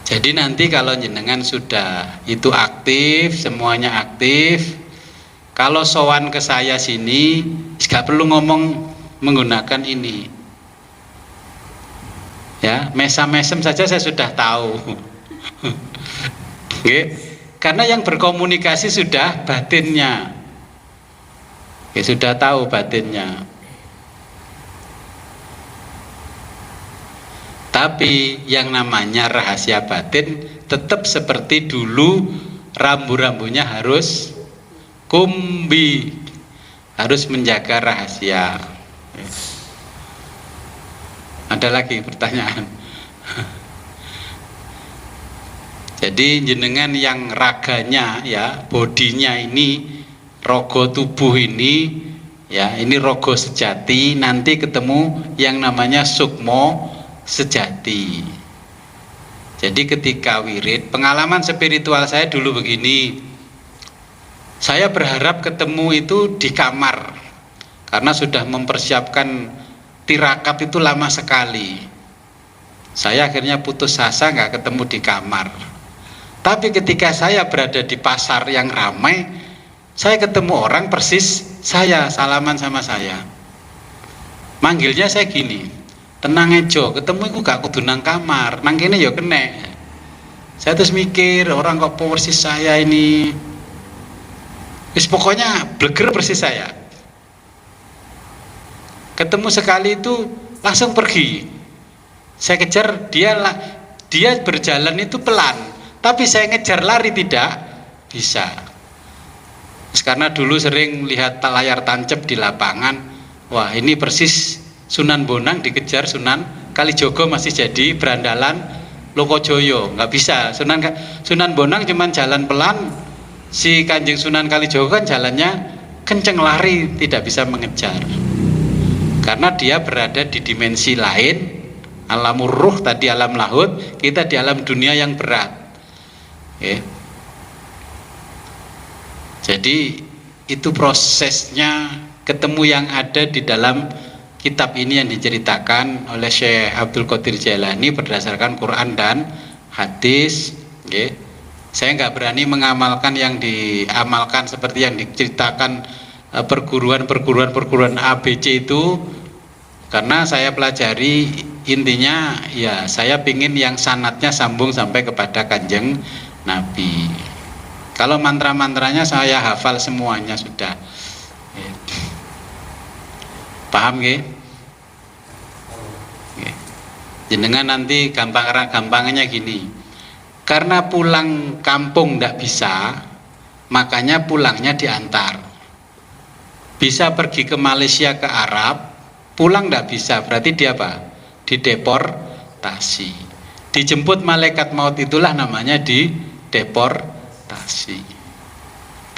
Jadi nanti kalau jenengan sudah itu aktif, semuanya aktif, kalau sowan ke saya sini, nggak perlu ngomong menggunakan ini. Ya, mesam-mesem saja saya sudah tahu. Oke. Karena yang berkomunikasi sudah batinnya. Ya, sudah tahu batinnya. Tapi yang namanya rahasia batin tetap seperti dulu, rambu-rambunya harus kumbi, harus menjaga rahasia. Ada lagi pertanyaan? Jadi jenengan yang raganya ya, bodinya ini, rogo tubuh ini ya, ini rogo sejati, nanti ketemu yang namanya sukmo sejati. Jadi ketika wirid, pengalaman spiritual saya dulu begini, saya berharap ketemu itu di kamar karena sudah mempersiapkan tirakat itu lama sekali. Saya akhirnya putus asa nggak ketemu di kamar. Tapi ketika saya berada di pasar yang ramai, saya ketemu orang persis saya, salaman sama saya, manggilnya saya gini, tenang ejo, ketemu iku gak kudu nang kamar, nang kene ya kene. Saya terus mikir, orang kok persis saya ini, wis pokoknya bleger persis saya. Ketemu sekali itu langsung pergi. Saya kejar dia berjalan itu pelan, tapi saya ngejar lari tidak bisa. Karena dulu sering lihat layar tancap di lapangan, wah ini persis Sunan Bonang dikejar Sunan Kalijogo masih jadi berandalan Lokojoyo, nggak bisa. Sunan Bonang cuman jalan pelan, si Kanjeng Sunan Kalijogo kan jalannya kenceng, lari tidak bisa mengejar. Karena dia berada di dimensi lain, alam ruh tadi alam lahut, kita di alam dunia yang berat. Jadi itu prosesnya ketemu yang ada di dalam kitab ini yang diceritakan oleh Syekh Abdul Qadir Jailani berdasarkan Quran dan hadis. Saya nggak berani mengamalkan yang diamalkan seperti yang diceritakan perguruan ABC itu, karena saya pelajari intinya ya saya pingin yang sanatnya sambung sampai kepada Kanjeng Nabi. Kalau mantra-mantranya saya hafal semuanya sudah. Paham nggih? Jenengan nanti gampangnya gini. Karena pulang kampung tidak bisa, makanya pulangnya diantar. Bisa pergi ke Malaysia, ke Arab, pulang tidak bisa, berarti dia apa? Dideportasi. Dijemput malaikat maut itulah namanya dideportasi.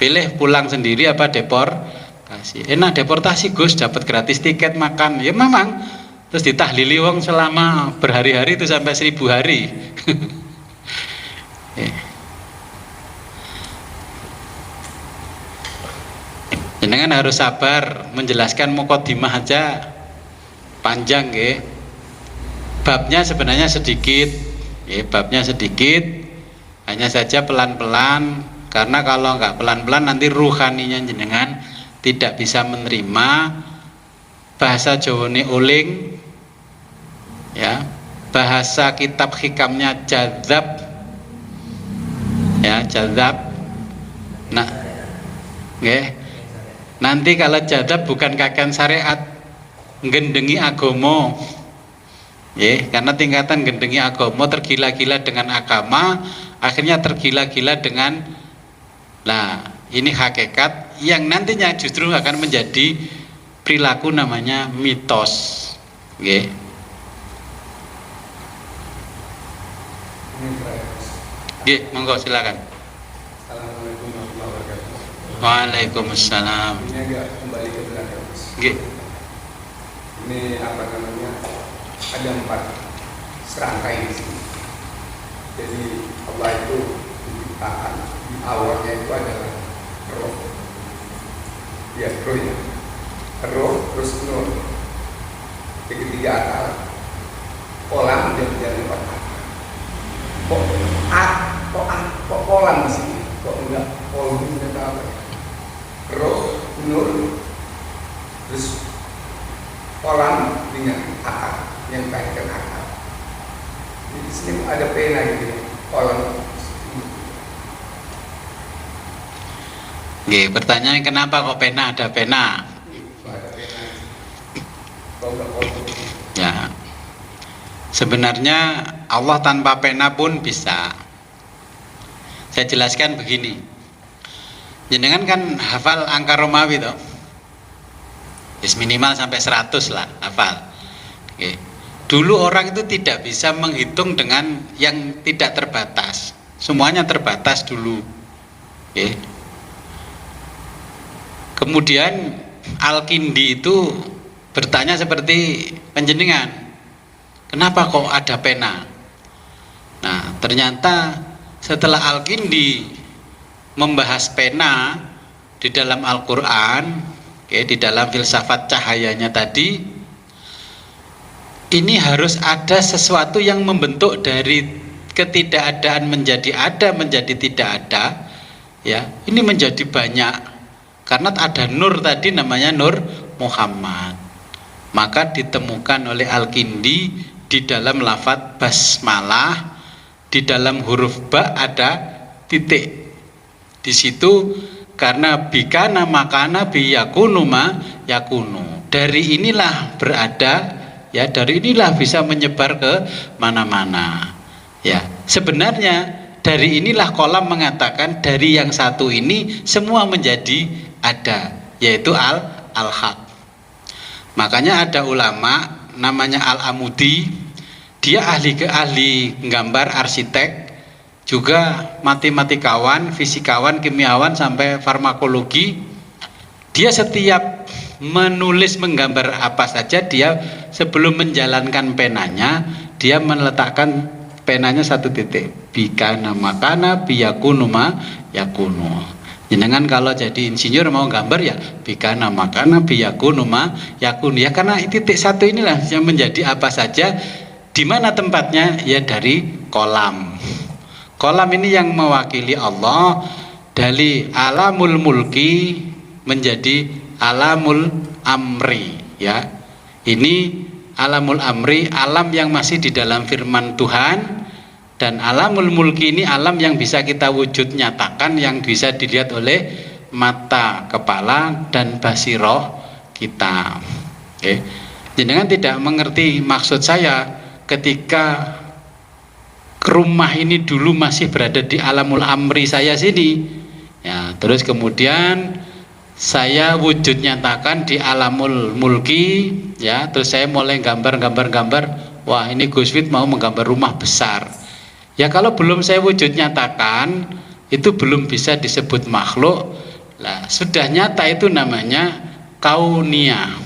pilih pulang sendiri apa deportasi. Enak deportasi Gus, dapat gratis tiket makan. Ya memang. Terus ditahlili wong selama berhari-hari itu sampai 1000 hari. Jenengan harus sabar menjelaskan mukadimah aja panjang nggih. Babnya sebenarnya sedikit. Babnya sedikit. Hanya saja pelan-pelan, karena kalau enggak pelan-pelan nanti ruhaninya jenengan tidak bisa menerima. Bahasa Jawane uling, ya, bahasa kitab hikamnya jadzab, ya, jadzab. Nah, nanti kalau jadzab bukan kakean syariat, nggendengi agomo, karena tingkatan nggendengi agomo tergila-gila dengan agama, akhirnya tergila-gila dengan, nah ini hakikat yang nantinya justru akan menjadi perilaku namanya mitos. Monggo silakan. Assalamualaikum warahmatullahi wabarakatuh. Waalaikumsalam. Ini agak kembali ke belakang. Ini apa namanya? Ada 4 serangkai di sini. Jadi Allah itu diciptakan di awalnya itu adalah roh. Ya, roh ya. Roh terus nur. Yang ketiga akal. Kolam dia menjadi 4 akal. Kok kolam di sini? Kok enggak kolam itu apa? Roh, nur, terus kolam dengan akal yang kaitkan akal. Di sini ada pena gitu, kolam. Pertanyaan kenapa kok pena ada pena? Ada pena. Kok enggak kolam? Ya. Sebenarnya Allah tanpa pena pun bisa. Saya jelaskan begini. Jenengan kan hafal angka Romawi toh? Minimal sampai 100 lah hafal. Dulu orang itu tidak bisa menghitung dengan yang tidak terbatas. Semuanya terbatas dulu. Kemudian Al-Kindi itu bertanya seperti panjenengan, kenapa kok ada pena? Nah, ternyata setelah Al-Kindi membahas pena di dalam Al-Quran, di dalam filsafat cahayanya tadi, ini harus ada sesuatu yang membentuk dari ketidakadaan menjadi ada, menjadi tidak ada. Ya, ini menjadi banyak karena ada nur tadi namanya Nur Muhammad. Maka ditemukan oleh Al-Kindi di dalam lafadz basmalah, di dalam huruf ba ada titik. Di situ karena bikana makana biyakunu ma yakunu. Dari inilah berada, ya, dari inilah bisa menyebar ke mana-mana. Ya, sebenarnya dari inilah kolam mengatakan dari yang satu ini semua menjadi ada, yaitu al-haq. Makanya ada ulama namanya Al-Amudi, dia ahli gambar, arsitek, juga matematikawan, fisikawan, kimiawan sampai farmakologi. Dia setiap menulis menggambar apa saja, dia sebelum menjalankan penanya dia meletakkan penanya satu titik. Bikana makana biyakunu ma yakunu. Jenengan kalau jadi insinyur mau gambar ya bikana makana biyakunu ma yakunu, ya karena titik satu inilah yang menjadi apa saja. Di mana tempatnya? Ya dari kolam. Kolam ini yang mewakili Allah, dari alamul mulki menjadi alamul amri, ya. Ini alamul amri, alam yang masih di dalam firman Tuhan, dan alamul mulki ini alam yang bisa kita wujud nyatakan, yang bisa dilihat oleh mata kepala dan basiroh kita. Oke. Jenengan tidak mengerti maksud saya ketika rumah ini dulu masih berada di alamul amri saya sini, ya, terus kemudian saya wujud nyatakan di alamul mulki, ya, terus saya mulai gambar, wah ini Gus Fit mau menggambar rumah besar, ya kalau belum saya wujud nyatakan itu belum bisa disebut makhluk, Nah, sudah nyata itu namanya kauniyah.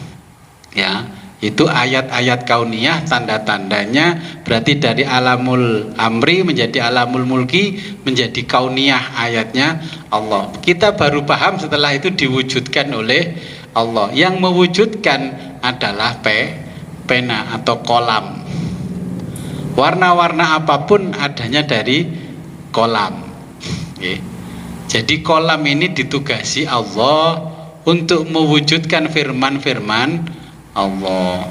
Ya, itu ayat-ayat kauniyah, tanda-tandanya berarti dari alamul amri menjadi alamul mulki menjadi kauniyah ayatnya Allah. Kita baru paham setelah itu diwujudkan oleh Allah. Yang mewujudkan adalah pena atau kolam. Warna-warna apapun adanya dari kolam. Oke. Jadi kolam ini ditugasi Allah untuk mewujudkan firman-firman Allah.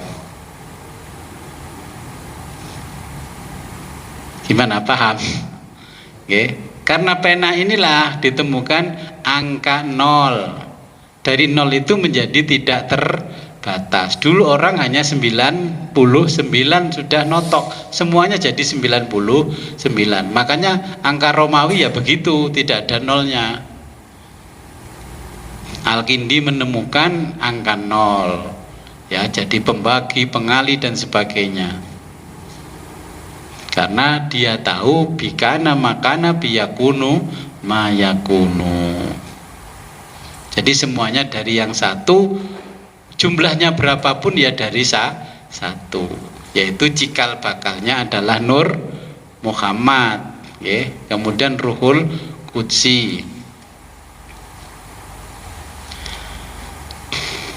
Gimana, paham? Oke. Karena pena inilah ditemukan angka 0. Dari 0 itu menjadi tidak terbatas. Dulu orang hanya 99 sudah notok, semuanya jadi 99. Makanya angka Romawi ya begitu, tidak ada nolnya. Al-Kindi menemukan angka 0. Ya, jadi pembagi, pengali dan sebagainya. Karena dia tahu bikana makana biyakunu mayakunu. Jadi semuanya dari yang satu, jumlahnya berapapun ya dari satu, yaitu cikal bakalnya adalah Nur Muhammad, ya. Kemudian Ruhul Qudsi,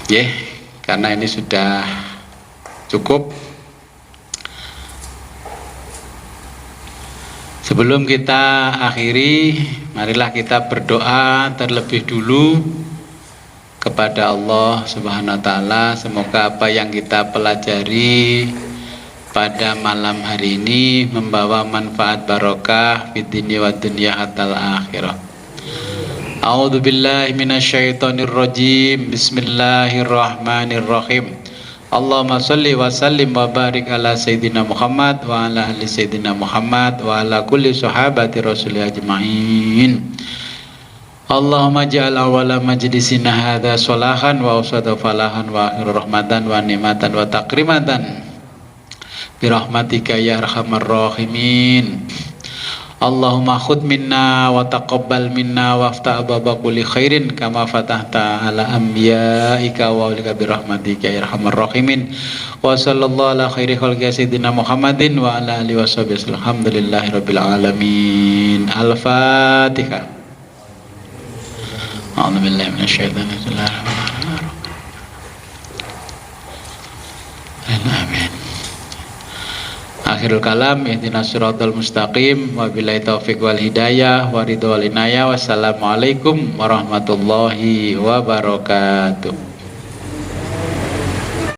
ya. Karena ini sudah cukup. Sebelum kita akhiri, marilah kita berdoa terlebih dulu kepada Allah Subhanahu wa taala. Semoga apa yang kita pelajari pada malam hari ini membawa manfaat barokah fid dunya wa dunya hatal akhirah. A'udzu billahi minasyaitonir rajim. Bismillahirrahmanirrahim. Allahumma shalli wa sallim wa barik ala sayyidina Muhammad wa ala ali sayyidina Muhammad wa ala kulli sahabati rasulih ajma'in. Allahumma ja'al awala majlisina hadha solahan wa usada falahan wa akhiru rahmatan wa ni'matan wa takrimatan birahmatika ya arhamar rahimin. Allahumma khud minna wa taqabbal minna wa aftah ababa kulli khairin kama fatahta ala anbiya'ika wa ulika birahmatika ya arhamar rahimin. Wa sallallahu ala khairi khalqi sayyidina Muhammadin wa ala alihi wa sahbihi alhamdulillahi rabbil alamin. Al-Fatihah. A'udzu billahi minasyaitonir rajim. Amin. Akhirul kalam, ihdinas siratal mustaqim, wabillahi taufiq wal hidayah, wa ridha wal inayah. Wassalamualaikum warahmatullahi wabarakatuh.